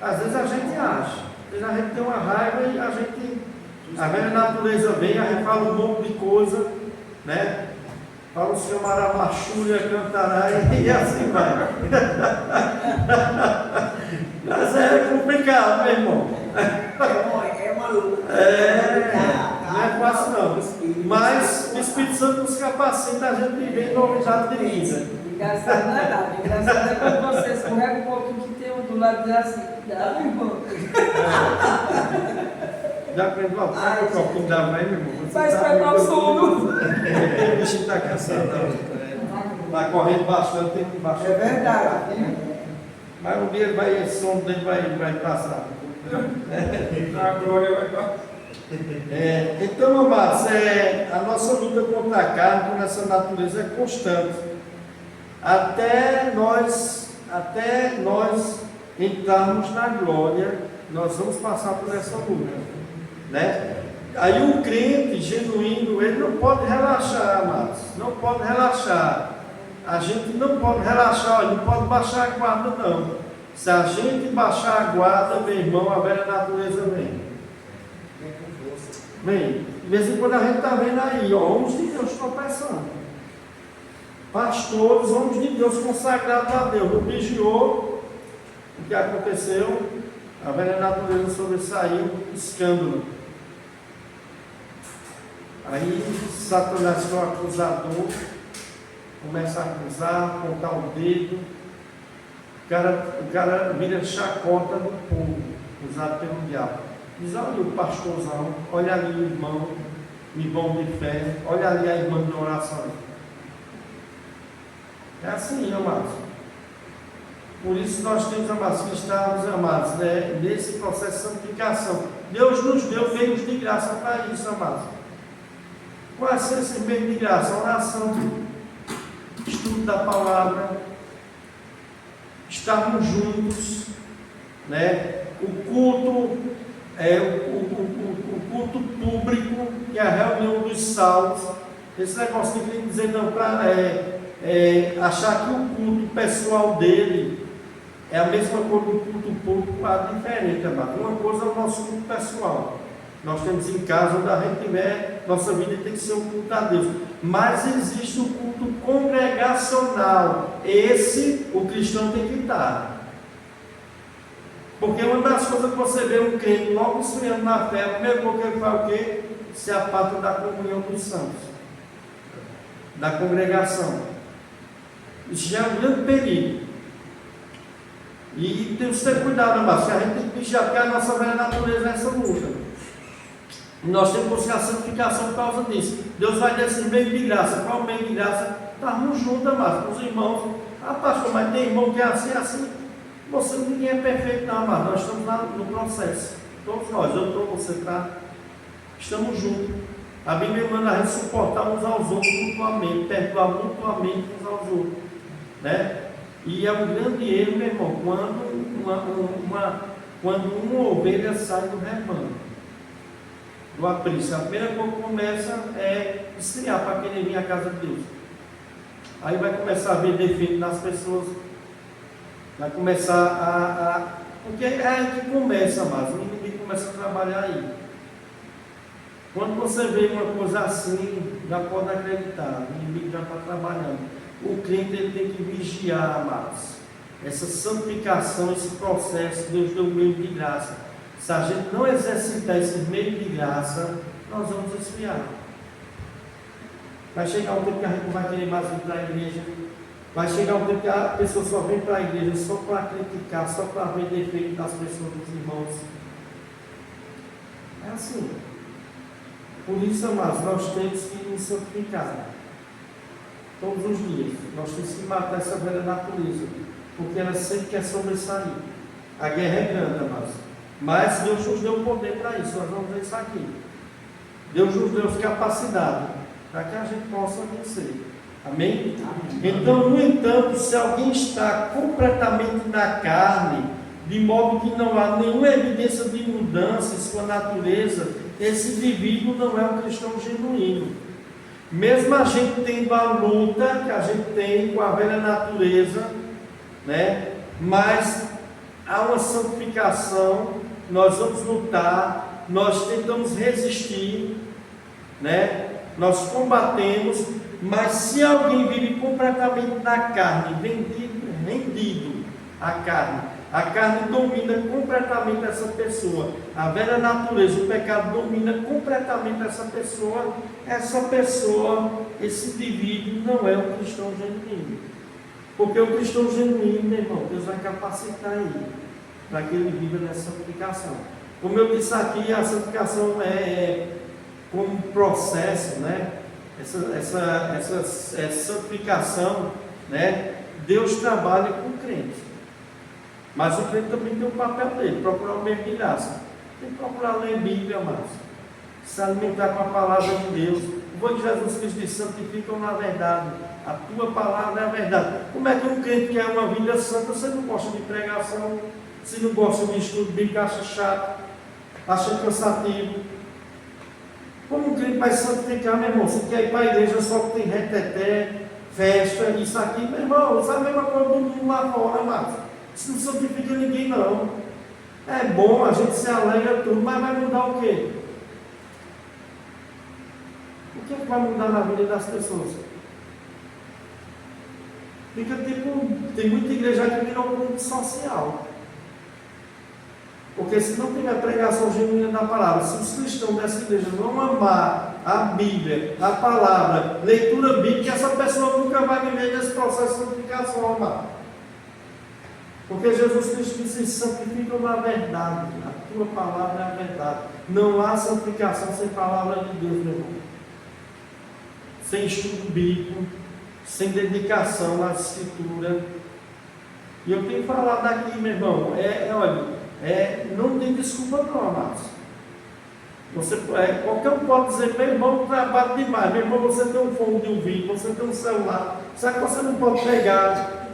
Às vezes a gente age. Às vezes a gente tem uma raiva e a velha natureza vem, a gente fala um monte de coisa, né? Fala o Senhor Marabachúria, cantará e assim vai. Mas é complicado, meu irmão. É uma luta. Não é fácil não. Mas o Espírito Santo nos capacita a gente viver em novidade de vida. Engraçado não é nada. Engraçado é quando você escorrega um pouquinho que tem um do lado de assim. Cuidado, irmão. Já aprendeu a falar um pouquinho da mãe, meu irmão? Vai esperar o sono. O bichinho está cansado. Está correndo bastante, tem que baixar. É verdade. Mas um dia esse som dele vai passar. A glória vai passar. Então, amados, a nossa luta contra a carne, contra essa natureza é constante. Até nós entrarmos na glória, nós vamos passar por essa luta, né? Aí o crente genuíno, ele não pode relaxar, amados, não pode relaxar. A gente não pode relaxar, não pode baixar a guarda, não. Se a gente baixar a guarda, meu irmão, a velha natureza vem. Vem. De vez em quando a gente está vendo aí, ó, homens de Deus tropeçando. Pastores, homens de Deus consagrados a Deus. Não vigiou o que aconteceu, a velha natureza sobressaiu, escândalo. Aí Satanás, que é o acusador, começa a acusar, apontar o dedo. O cara vira chacota do povo, usado pelo diabo. Diz: olha o pastorzão, olha ali o irmão, de fé, olha ali a irmã de oração. É assim, amados. Por isso nós temos, amados, que estarmos, amados, né, nesse processo de santificação. Deus nos deu meios de graça para isso, amados. Quais são esses meios de graça? Oração, estudo da palavra, estarmos juntos, né? O culto, o culto público, que é a reunião dos salvos. Esse negócio de dizer não, para achar que o culto pessoal dele é a mesma coisa do culto público, é diferente, amado. Uma coisa é o nosso culto pessoal. Nós temos em casa, onde a gente tiver, nossa vida tem que ser um culto a Deus. Mas existe o culto congregacional. Esse, o cristão tem que estar. Porque uma das coisas que você vê um crente logo esfriando na fé, o primeiro que ele faz o quê? Se aparta da comunhão dos santos, da congregação. Isso já é um grande perigo. E temos que ter cuidado, amados, que a gente tem que vigiar, porque a nossa velha natureza é essa luta. Nós temos que buscar a santificação por causa disso. Deus vai dar esse meio de graça. Qual o meio de graça? Estarmos juntos, amados, com os irmãos. Ah, pastor, mas tem irmão que é assim. Você, ninguém é perfeito, não, amados. Nós estamos lá no processo. Todos nós, eu estou, você está. Estamos juntos. A Bíblia manda a gente suportar uns aos outros mutuamente, perdoar mutuamente uns aos outros, né? E é um grande erro, meu irmão, quando uma ovelha sai do rebanho, do aprisco. A primeira coisa que começa é esfriar para querer vir à casa de Deus. Aí vai começar a ver defeito nas pessoas, vai começar porque é aí que começa, mas o inimigo começa a trabalhar aí. Quando você vê uma coisa assim, já pode acreditar, o inimigo já está trabalhando. O crente ele tem que vigiar, amados, essa santificação, esse processo. Deus deu um meio de graça. Se a gente não exercitar esse meio de graça, nós vamos esfriar. Vai chegar um tempo que a gente não vai querer mais vir para a igreja. Vai chegar um tempo que a pessoa só vem para a igreja só para criticar, só para ver defeito das pessoas, dos irmãos. É assim. Por isso, amados, nós temos que nos santificar. Todos os dias. Nós temos que matar essa velha natureza, porque ela sempre quer sobressair. A guerra é grande, amados. Mas Deus nos deu poder para isso. Nós vamos ver isso aqui. Deus nos deu capacidade para que a gente possa vencer. Amém? Então, no entanto, se alguém está completamente na carne, de modo que não há nenhuma evidência de mudança em sua natureza, esse indivíduo não é um cristão genuíno. Mesmo a gente tendo a luta que a gente tem com a velha natureza, né? Mas há uma santificação, nós vamos lutar, nós tentamos resistir, né? Nós combatemos, mas se alguém vive completamente na carne, rendido à carne, a carne domina completamente essa pessoa, a velha natureza, o pecado domina completamente essa pessoa, esse indivíduo não é um cristão genuíno. Porque o cristão genuíno, meu irmão, Deus vai capacitar ele para que ele viva nessa santificação. Como eu disse aqui, a santificação é como um processo, né? Essa santificação, né? Deus trabalha com o crente. Mas o crente também tem o papel dele, procurar o meio de graça. Tem que procurar ler a Bíblia, mas se alimentar com a palavra de Deus. Foi que Jesus Cristo disse: santificam na verdade. A tua palavra é a verdade. Como é que um crente quer uma vida santa se não gosta de pregação, se não gosta de estudo bíblico, acha chato, acha cansativo? Como um crente vai santificar, meu irmão? Se quer ir para a igreja só que tem reteté, festa, isso aqui, meu irmão, isso é a mesma coisa do mundo lá fora, mas isso não santifica ninguém, não. É bom, a gente se alegra tudo, mas vai mudar o quê? O que é que vai mudar na vida das pessoas? Fica tipo, tem muita igreja que virou um mundo social. Porque se não tiver pregação genuína da palavra, se os cristãos dessa igreja não amar a Bíblia, a palavra, leitura bíblica, essa pessoa nunca vai viver nesse processo de santificação, amado. Porque Jesus Cristo disse: santificam na verdade, a tua palavra é a verdade. Não há santificação sem palavra de Deus, meu irmão. Sem estudo bíblico, sem dedicação na escritura. E eu tenho falado aqui, meu irmão, olha, não tem desculpa não, amados. Qualquer um pode dizer: meu irmão, trabalho demais, meu irmão, você tem um fone de ouvido, você tem um celular, será que você não pode pegar,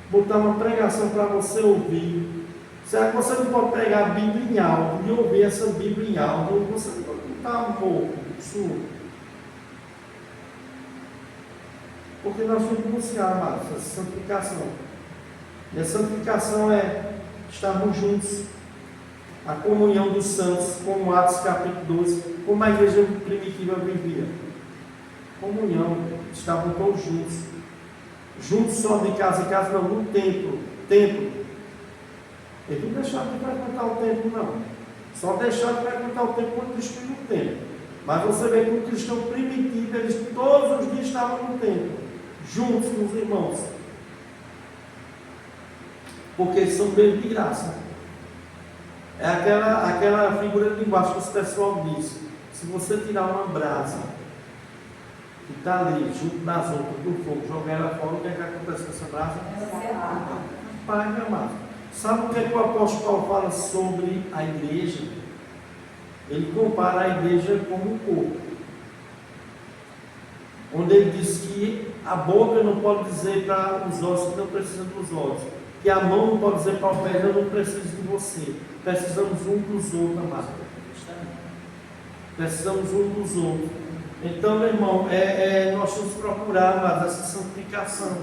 botar uma pregação para você ouvir? Será que você não pode pegar a Bíblia em áudio e ouvir essa Bíblia em áudio? Você não está um pouco surdo. Porque nós temos que buscar, amados, essa santificação. E a santificação é estarmos juntos, a comunhão dos santos, como Atos capítulo 12, como a igreja primitiva vivia. Comunhão, estavam todos juntos. Juntos só de casa em casa, não, no templo. Eles não deixaram de frequentar o templo, não. Só deixaram de frequentar o templo quando destruíram o templo. Mas você vê que o cristão primitivo, eles todos os dias estavam no templo, juntos com os irmãos. Porque eles são bem de graça. É aquela figura de linguagem que o pessoal diz: se você tirar uma brasa que está ali, junto das outras, do fogo, jogar ela fora, o que é que acontece com essa brasa? Pai, meu amado, sabe o que é que o apóstolo Paulo fala sobre a igreja? Ele compara a igreja como um corpo, onde ele diz que a boca não pode dizer para os olhos que não precisam dos olhos, que a mão não pode dizer para o pé: eu não preciso de você. Precisamos um dos outros, amado. Precisamos um dos outros. Então, meu irmão, nós temos que procurar, amado, essa santificação.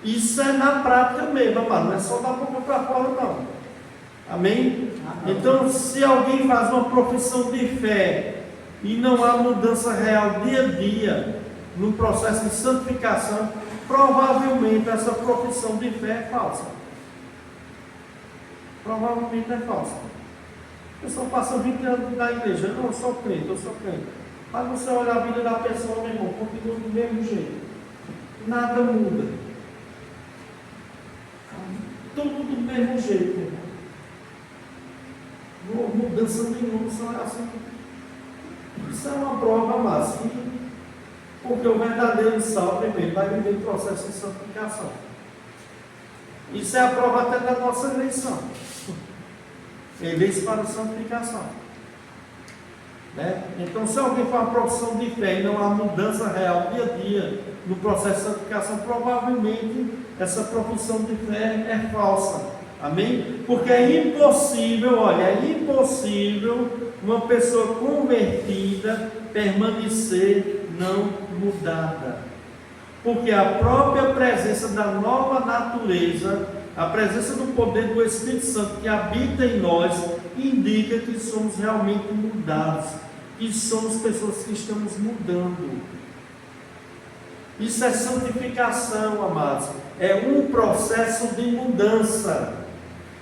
Isso é na prática mesmo, amado. Não é só da boca para fora, não. Amém? Então, se alguém faz uma profissão de fé e não há mudança real dia a dia no processo de santificação, provavelmente essa profissão de fé é falsa. Provavelmente é falsa. A pessoa passa 20 anos na igreja: não, eu sou crente. Mas você olha a vida da pessoa, meu irmão, continua do mesmo jeito. Nada muda. Tudo do mesmo jeito, meu irmão. Não houve mudança nenhuma, só assim. Isso é uma prova máxima. Porque o verdadeiro salvo, primeiro, vai viver o processo de santificação. Isso é a prova até da nossa eleição. Eleição para a santificação. Né? Então, se alguém faz uma profissão de fé e não há mudança real dia a dia no processo de santificação, provavelmente essa profissão de fé é falsa. Amém? Porque é impossível, uma pessoa convertida permanecer não mudada. Porque a própria presença da nova natureza, a presença do poder do Espírito Santo que habita em nós, indica que somos realmente mudados, que somos pessoas que estamos mudando. Isso é santificação, amados. É um processo de mudança.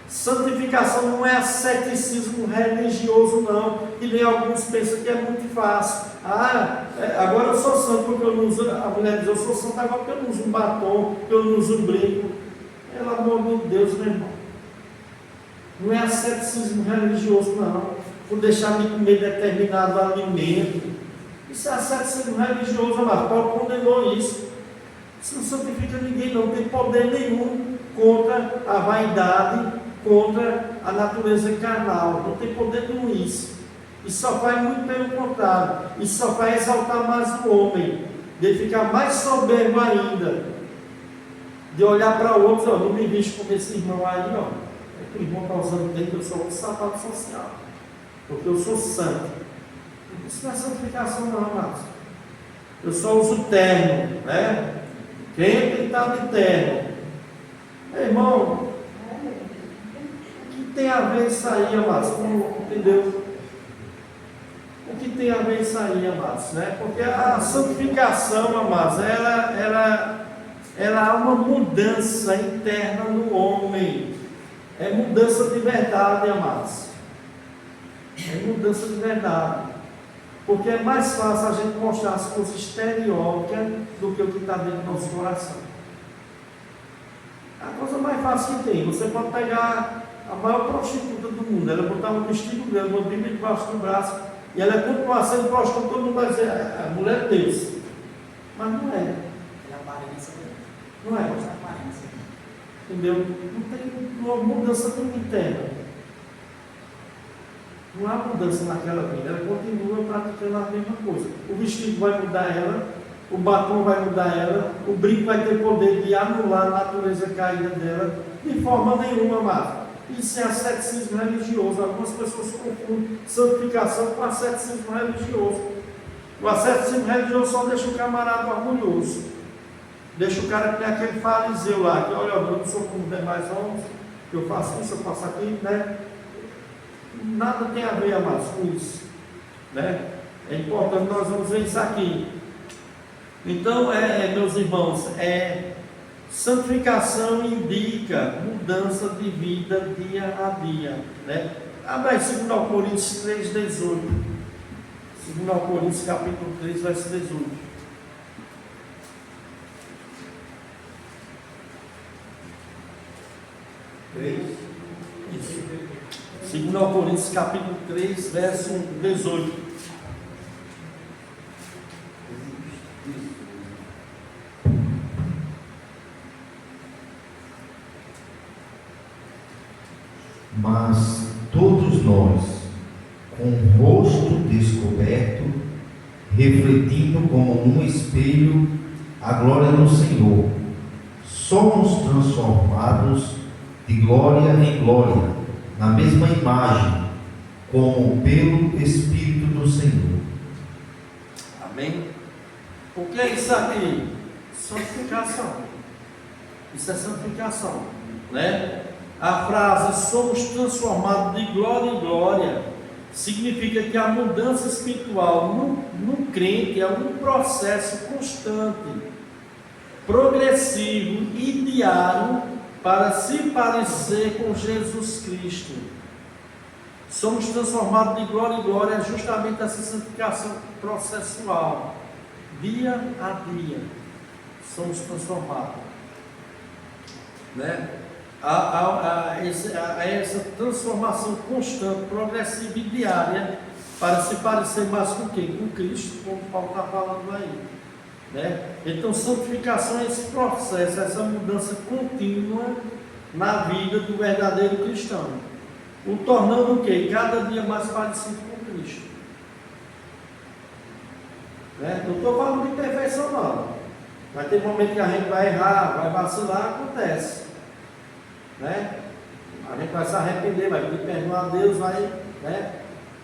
Santificação não é asceticismo religioso, não, que nem alguns pensam que é muito fácil. Agora eu sou santo porque eu não uso. A mulher diz: eu sou santo agora porque eu não uso um batom, porque eu não uso um brinco. Pelo amor de Deus, meu irmão. Não é asceticismo religioso, não. Por deixar de comer determinado alimento. Isso é asceticismo religioso, amado. Paulo condenou isso. Isso não santifica ninguém, não tem poder nenhum contra a vaidade, contra a natureza carnal. Não tem poder nenhum isso. Isso só faz muito pelo contrário. Isso só vai exaltar mais o homem, de ficar mais soberbo ainda, de olhar para outros, ó, não me visto como esse irmão aí, ó. É que o irmão está usando dentro, eu sou outro sapato social, porque eu sou santo. Isso não é santificação não, amados. Eu só uso terno, né? Quem está de terno? Meu irmão, o que tem a ver isso aí, amados? Entendeu? O que tem a ver isso aí, amados? Né? Porque a santificação, amados, ela há uma mudança interna no homem. É mudança de verdade, amados. É mudança de verdade. Porque é mais fácil a gente mostrar as coisas estereóticas do que o que está dentro do nosso coração. A coisa mais fácil que tem, você pode pegar a maior prostituta do mundo, ela botar um vestido grande, uma Bíblia debaixo do braço, e ela continuar sendo prostituta, todo mundo vai dizer, a mulher de Deus. Mas não é. É a aparência dele. Não é. É a aparência. Entendeu? Não tem uma mudança muito interna. Não há mudança naquela vida, ela continua praticando a mesma coisa. O vestido vai mudar ela, o batom vai mudar ela, o brinco vai ter poder de anular a natureza caída dela, de forma nenhuma, amado. Isso é asceticismo religioso. Algumas pessoas confundem santificação com asceticismo religioso. O asceticismo religioso só deixa o camarada orgulhoso. Deixa o cara que tem aquele fariseu lá, que olha, eu não sou como os demais homens, eu faço isso, eu faço aquilo, né? Nada tem a ver, amados, com isso, né? É importante nós vamos ver isso aqui. Então, meus irmãos, santificação indica mudança de vida dia a dia, né? Abra aí 2 Coríntios 3, 18. 2 Coríntios capítulo 3, verso 18. Isso. 2 Coríntios capítulo 3, verso 18. Mas todos nós, com o rosto descoberto, refletindo como num espelho a glória do Senhor, somos transformados de glória em glória, na mesma imagem, como pelo Espírito do Senhor. Amém? O que é isso aqui? Santificação. Isso é santificação, né? A frase somos transformados de glória em glória significa que a mudança espiritual no crente é um processo constante, progressivo e diário para se parecer com Jesus Cristo. Somos transformados de glória em glória, é justamente essa santificação processual, dia a dia somos transformados, né? Essa transformação constante, progressiva e diária para se parecer mais com quem? Com Cristo, como Paulo está falando aí, né? Então santificação é esse processo, essa mudança contínua na vida do verdadeiro cristão, o tornando o quê? Cada dia mais parecido com Cristo, né? Não estou falando de perfeição não, vai ter momento que a gente vai errar, vai vacilar, acontece, né? A gente vai se arrepender, vai pedir perdão a Deus, vai, né?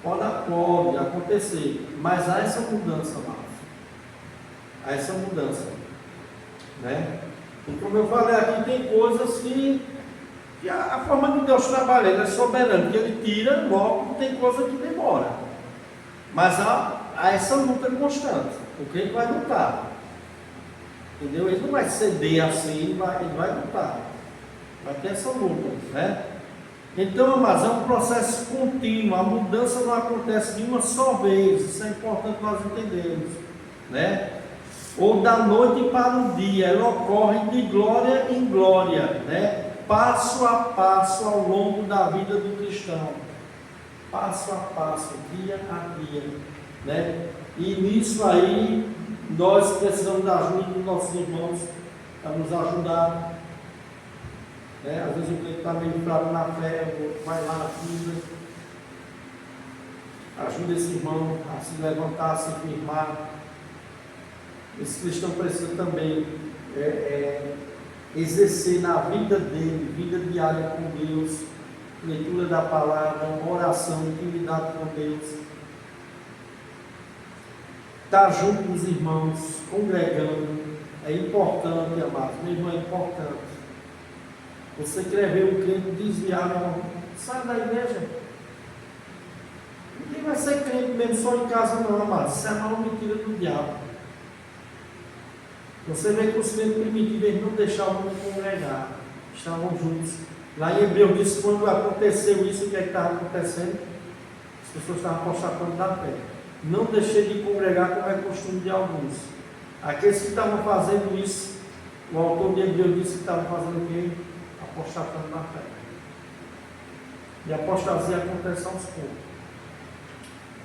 Pode acontecer, mas há essa mudança, amados. Há essa mudança, né? E como eu falei aqui, tem coisas que a forma de Deus trabalha, Ele é soberano, que Ele tira logo, tem coisa que demora, mas há essa luta constante, o crente vai lutar, entendeu? Ele não vai ceder assim, ele vai lutar, vai ter essa luta, né? Então, amados, é um processo contínuo, a mudança não acontece de uma só vez, isso é importante nós entendermos, né? Ou da noite para o dia, ela ocorre de glória em glória, né? Passo a passo ao longo da vida do cristão, passo a passo, dia a dia, né? E nisso aí, nós precisamos da ajuda dos nossos irmãos para nos ajudar, né? Às vezes o crente está meio fraco na fé, o outro vai lá na vida. Ajuda esse irmão a se levantar, a se firmar. Esse cristão precisa também exercer na vida dele, vida diária com Deus, leitura da palavra, oração, intimidade com Deus. Estar junto dos irmãos, congregando, é importante, amados. Meu irmão, é importante. Você quer ver um crente desviar, meu irmão? Sai da igreja. Ninguém vai ser crente mesmo só em casa, não, amados. Isso é uma mentira do diabo. Você vê que os crentes primitivos eles não deixavam de congregar, estavam juntos. Lá em Hebreus diz que quando aconteceu isso, o que é que estava acontecendo? As pessoas estavam apostatando da fé. Não deixei de congregar como é costume de alguns. Aqueles que estavam fazendo isso, o autor de Hebreus disse que estavam fazendo o quê? Apostatando da fé. E a apostasia acontece aos poucos.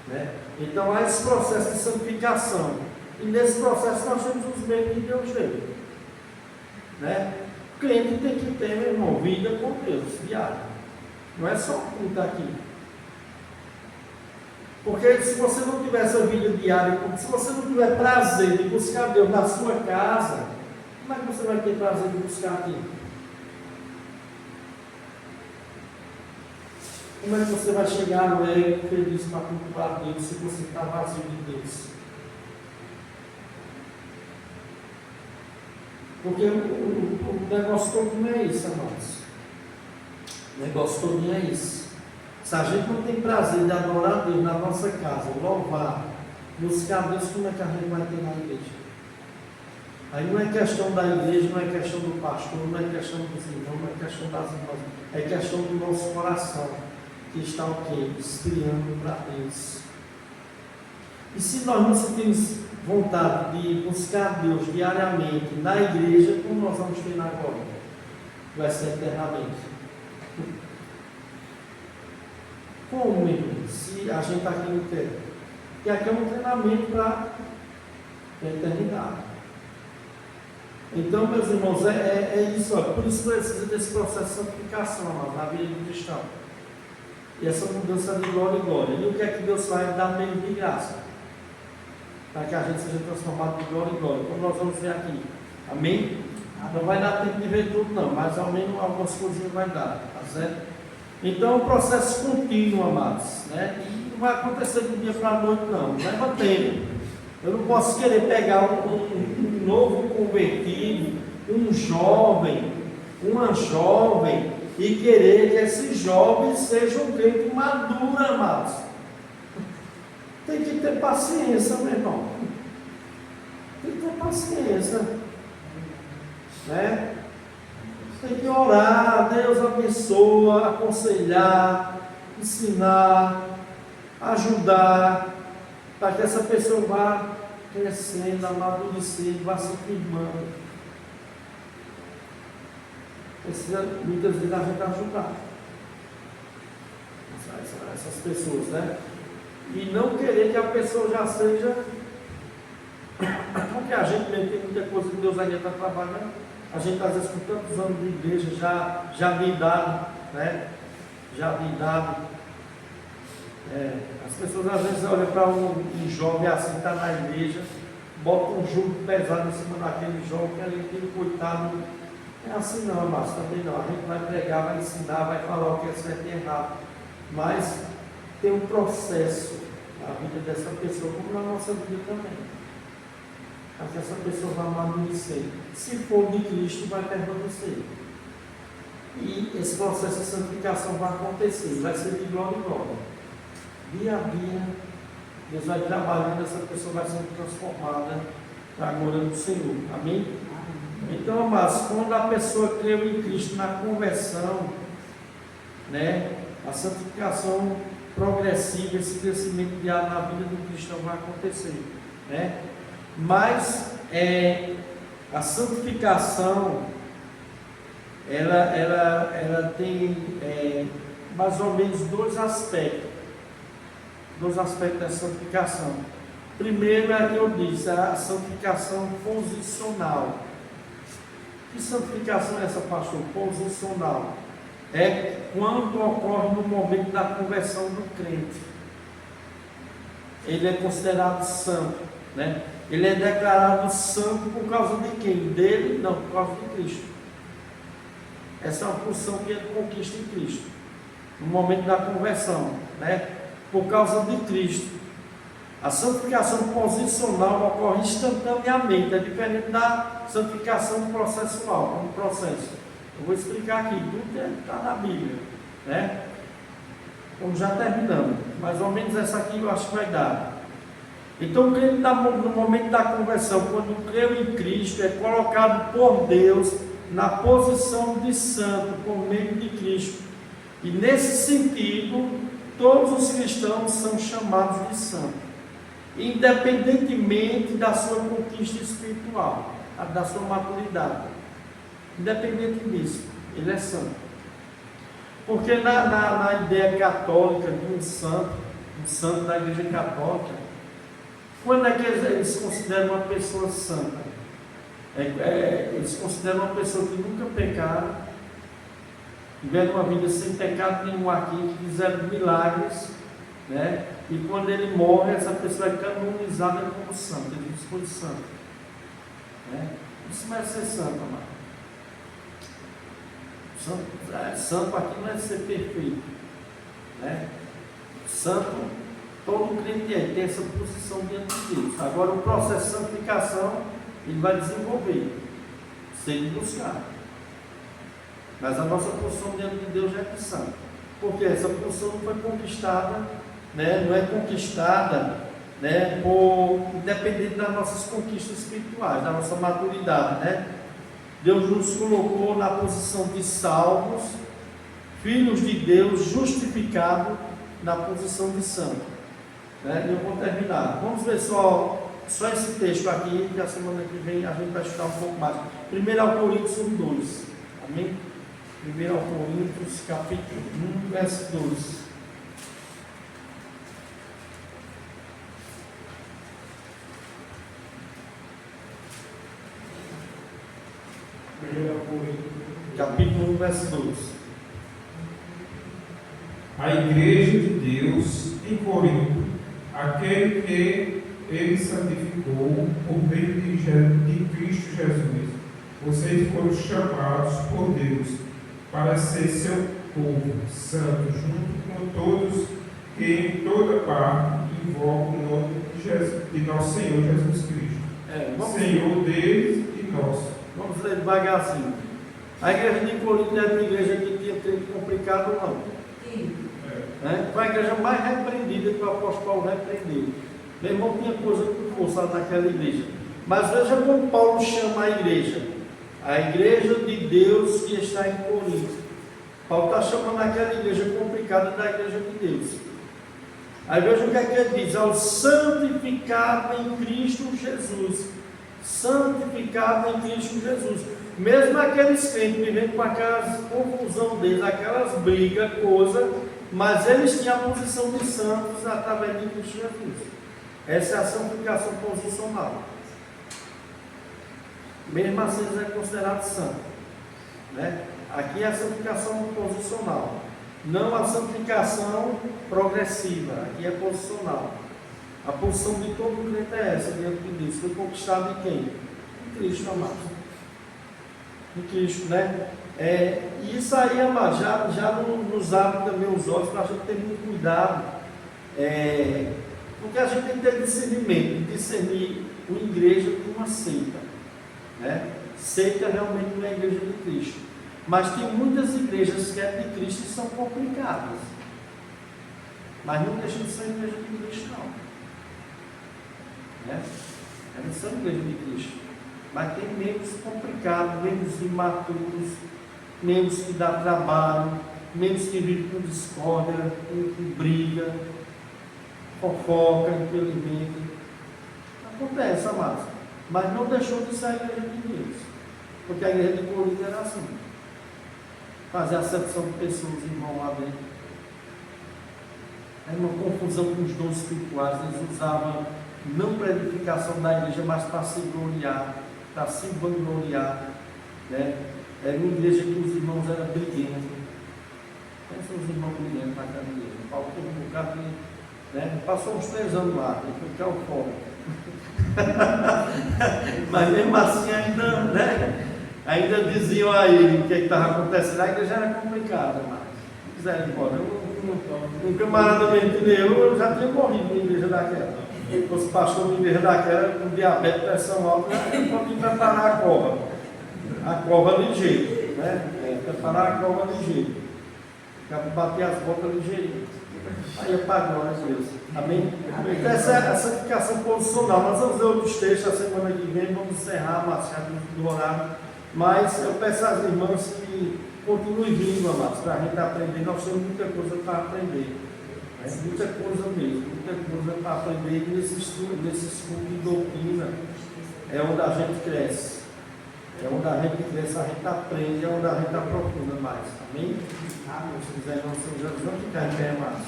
Né? Então há esse processo de santificação. E nesse processo nós temos os meios que Deus deu. Né? O crente tem que ter, meu irmão, vida com Deus, diária. Não é só culto aqui. Porque se você não tiver essa vida diária, se você não tiver prazer de buscar Deus na sua casa, como é que você vai ter prazer de buscar aqui? Como é que você vai chegar alegre, feliz para cultuar Deus se você está vazio de Deus? Porque o negócio todo não é isso, amados. O negócio todo não é isso. Se a gente não tem prazer de adorar a Deus na nossa casa, louvar, buscar Deus, como é que a gente vai ter na igreja? Aí não é questão da igreja, não é questão do pastor, não é questão dos irmãos, não é questão das irmãs, é questão do nosso coração, que está o quê? Esfriando para Deus. E se nós não sentimos vontade de buscar Deus diariamente na igreja, como nós vamos ter agora? Vai ser eternamente. Como, irmão? Se a gente está aqui no tempo. E aqui é um treinamento para a eternidade. Então, meus irmãos, é isso. Ó, por isso precisa desse processo de santificação na vida do cristão. E essa mudança de glória em glória. E o que é que Deus faz? Ele dá meio de graça. Para que a gente seja transformado de glória em glória. Como nós vamos ver aqui. Amém? Não vai dar tempo de ver tudo, não. Mas ao menos algumas coisinhas vai dar. Tá certo? Então é um processo contínuo, amados. Né? E não vai acontecer de um dia para a noite, não. Leva tempo. Eu não posso querer pegar um novo convertido, um jovem, uma jovem, e querer que esse jovem seja um crente maduro, amados. Tem que ter paciência, meu irmão. Tem que ter paciência. Né? Tem que orar, Deus abençoa, aconselhar, ensinar, ajudar, para que essa pessoa vá crescendo, amadurecendo, vá se firmando. Precisa muitas vezes a gente ajudar essas pessoas, né? E não querer que a pessoa já seja, porque a gente mesmo tem muita coisa que Deus ainda está trabalhando. A gente às vezes com tantos anos de igreja, já de idade, né? Já de idade. As pessoas às vezes olham para um jovem assim, está na igreja, bota um jugo pesado em cima daquele jovem, aquele coitado. É assim não, mas também não. A gente vai pregar, vai ensinar, vai falar o que é certo e errado. Mas tem um processo na vida dessa pessoa, como na nossa vida também. Para que essa pessoa vá amadurecer. Se for de Cristo, vai permanecer. E esse processo de santificação vai acontecer, vai ser de glória em glória. Dia a dia, Deus vai trabalhando, essa pessoa vai sendo transformada para a glória do Senhor. Amém? Então, amados, quando a pessoa creu em Cristo na conversão, né, a santificação progressiva, esse crescimento diário na vida do cristão vai acontecer. Né? Mas a santificação, ela tem mais ou menos dois aspectos da santificação. Primeiro é que eu disse, a santificação posicional. Que santificação é essa, pastor? Posicional. É quando ocorre no momento da conversão do crente. ele é considerado santo, né? Ele é declarado santo por causa de quem? Dele? Não, por causa de Cristo. Essa é uma posição que ele conquista em Cristo, no momento da conversão, né? Por causa de Cristo. A santificação posicional ocorre instantaneamente, é diferente da santificação processual, como processo. Eu vou explicar aqui, tudo está na Bíblia, né? Então já terminamos, mais ou menos essa aqui eu acho que vai dar. Então, o crente no momento da conversão, quando creu em Cristo, é colocado por Deus na posição de santo, por meio de Cristo. E nesse sentido, todos os cristãos são chamados de santo, independentemente da sua conquista espiritual, da sua maturidade. Independente disso, ele é santo. Porque na ideia católica de um santo da Igreja Católica, quando é que eles consideram uma pessoa santa? Eles consideram uma pessoa que nunca pecaram, tiveram uma vida sem pecado nenhum aqui, que fizeram milagres, né? E quando ele morre, essa pessoa é canonizada como santa, ele diz foi santo, né? Isso não é ser santo, amado. Santo aqui não é ser perfeito, né? Santo, todo crente tem essa posição diante de Deus. Agora, o processo de santificação, ele vai desenvolver, sem buscar. Mas a nossa posição diante de Deus é de santo, porque essa posição não foi conquistada, né? Não é conquistada, né? Independente das nossas conquistas espirituais, da nossa maturidade, né? Deus nos colocou na posição de salvos, filhos de Deus, justificados na posição de santo, né? E eu vou terminar. Vamos ver só esse texto aqui, que a semana que vem a gente vai estudar um pouco mais. 1 Coríntios 2, amém? 1 Coríntios capítulo 1, verso 2. Capítulo 1, verso 2. A igreja de Deus em Corinto, aquele que ele santificou por meio de Cristo Jesus. Vocês foram chamados por Deus para ser seu povo santo, junto com todos que em toda parte invocam o nome de nosso Senhor Jesus Cristo. Senhor deles e nosso. Vamos ler devagarzinho. A igreja de Corinto era uma igreja que tinha crente complicado ou não? Sim. Foi a igreja mais repreendida que o apóstolo Paulo repreendeu. Meu irmão tinha coisa com força naquela igreja. Mas veja como Paulo chama a igreja de Deus que está em Corinto. Paulo está chamando aquela igreja complicada da igreja de Deus. Aí veja o que é que ele diz: ao santificado em Cristo Jesus. Santificado em Cristo Jesus. Mesmo aqueles crentes vivendo com aquelas confusão deles, aquelas brigas, coisa, mas eles tinham a posição de santos através de Cristo Jesus. Essa é a santificação posicional. Mesmo assim eles é considerado santo, né? Aqui é a santificação posicional, não a santificação progressiva. Aqui é posicional. A posição de todo crente é essa diante de Deus. Foi conquistado em quem? Em Cristo, amado. Em Cristo, né? E isso aí, amado, já nos abre também os olhos para a gente ter muito cuidado. Porque a gente tem que ter discernimento, discernir uma igreja de uma seita, né? Seita realmente não é a igreja de Cristo. Mas tem muitas igrejas que é de Cristo e são complicadas. Mas não deixam de ser igreja de Cristo, não. Né? Elas são igreja de Cristo, mas tem membros complicados, membros imaturos, membros que dão trabalho, membros que vivem com discórdia, com briga, fofoca, infelizmente. Acontece, amados, mas não deixou de ser a igreja de Deus, porque a igreja de Corinto era assim, fazer acepção de pessoas, irmão, lá dentro. Era uma confusão com os dons espirituais. Eles usavam não para a edificação da igreja, mas para se gloriar, para se vangloriar, né? Era uma igreja que os irmãos eram briguentos. Quem são os irmãos briguentos naquela igreja? Paulo teve um bocado de Né? Passou uns 3 anos lá, ele foi ficar um fome. Mas mesmo assim ainda, né? Ainda diziam a ele o que estava acontecendo, ainda já era complicado, mas quiseram ir embora. Um camarada mesmo que eu já tinha morrido na igreja daquela. Se fosse pastor na igreja daquela, com diabetes, pressão alta, eu podia preparar a cova ligeiro, né? Preparar a cova ligeiro. Ficava bater as botas ligeirinho. Aí apagou as vezes. Amém? Então essa santificação posicional. Nós vamos ver outros textos a semana que vem, vamos encerrar, Márcio, do horário. Mas eu peço às irmãs que continuem vindo, amados, para a gente aprender. Nós temos muita coisa para aprender. Muita coisa mesmo, muita coisa para aprender nesse estudo de doutrina. É onde a gente cresce. É onde a gente cresce, a gente aprende, é onde a gente aprofunda mais. Amém? Se quiser, não seja, não ficar em pé mais.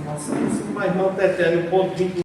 Nossa, isso mais não Teté, no ponto 20.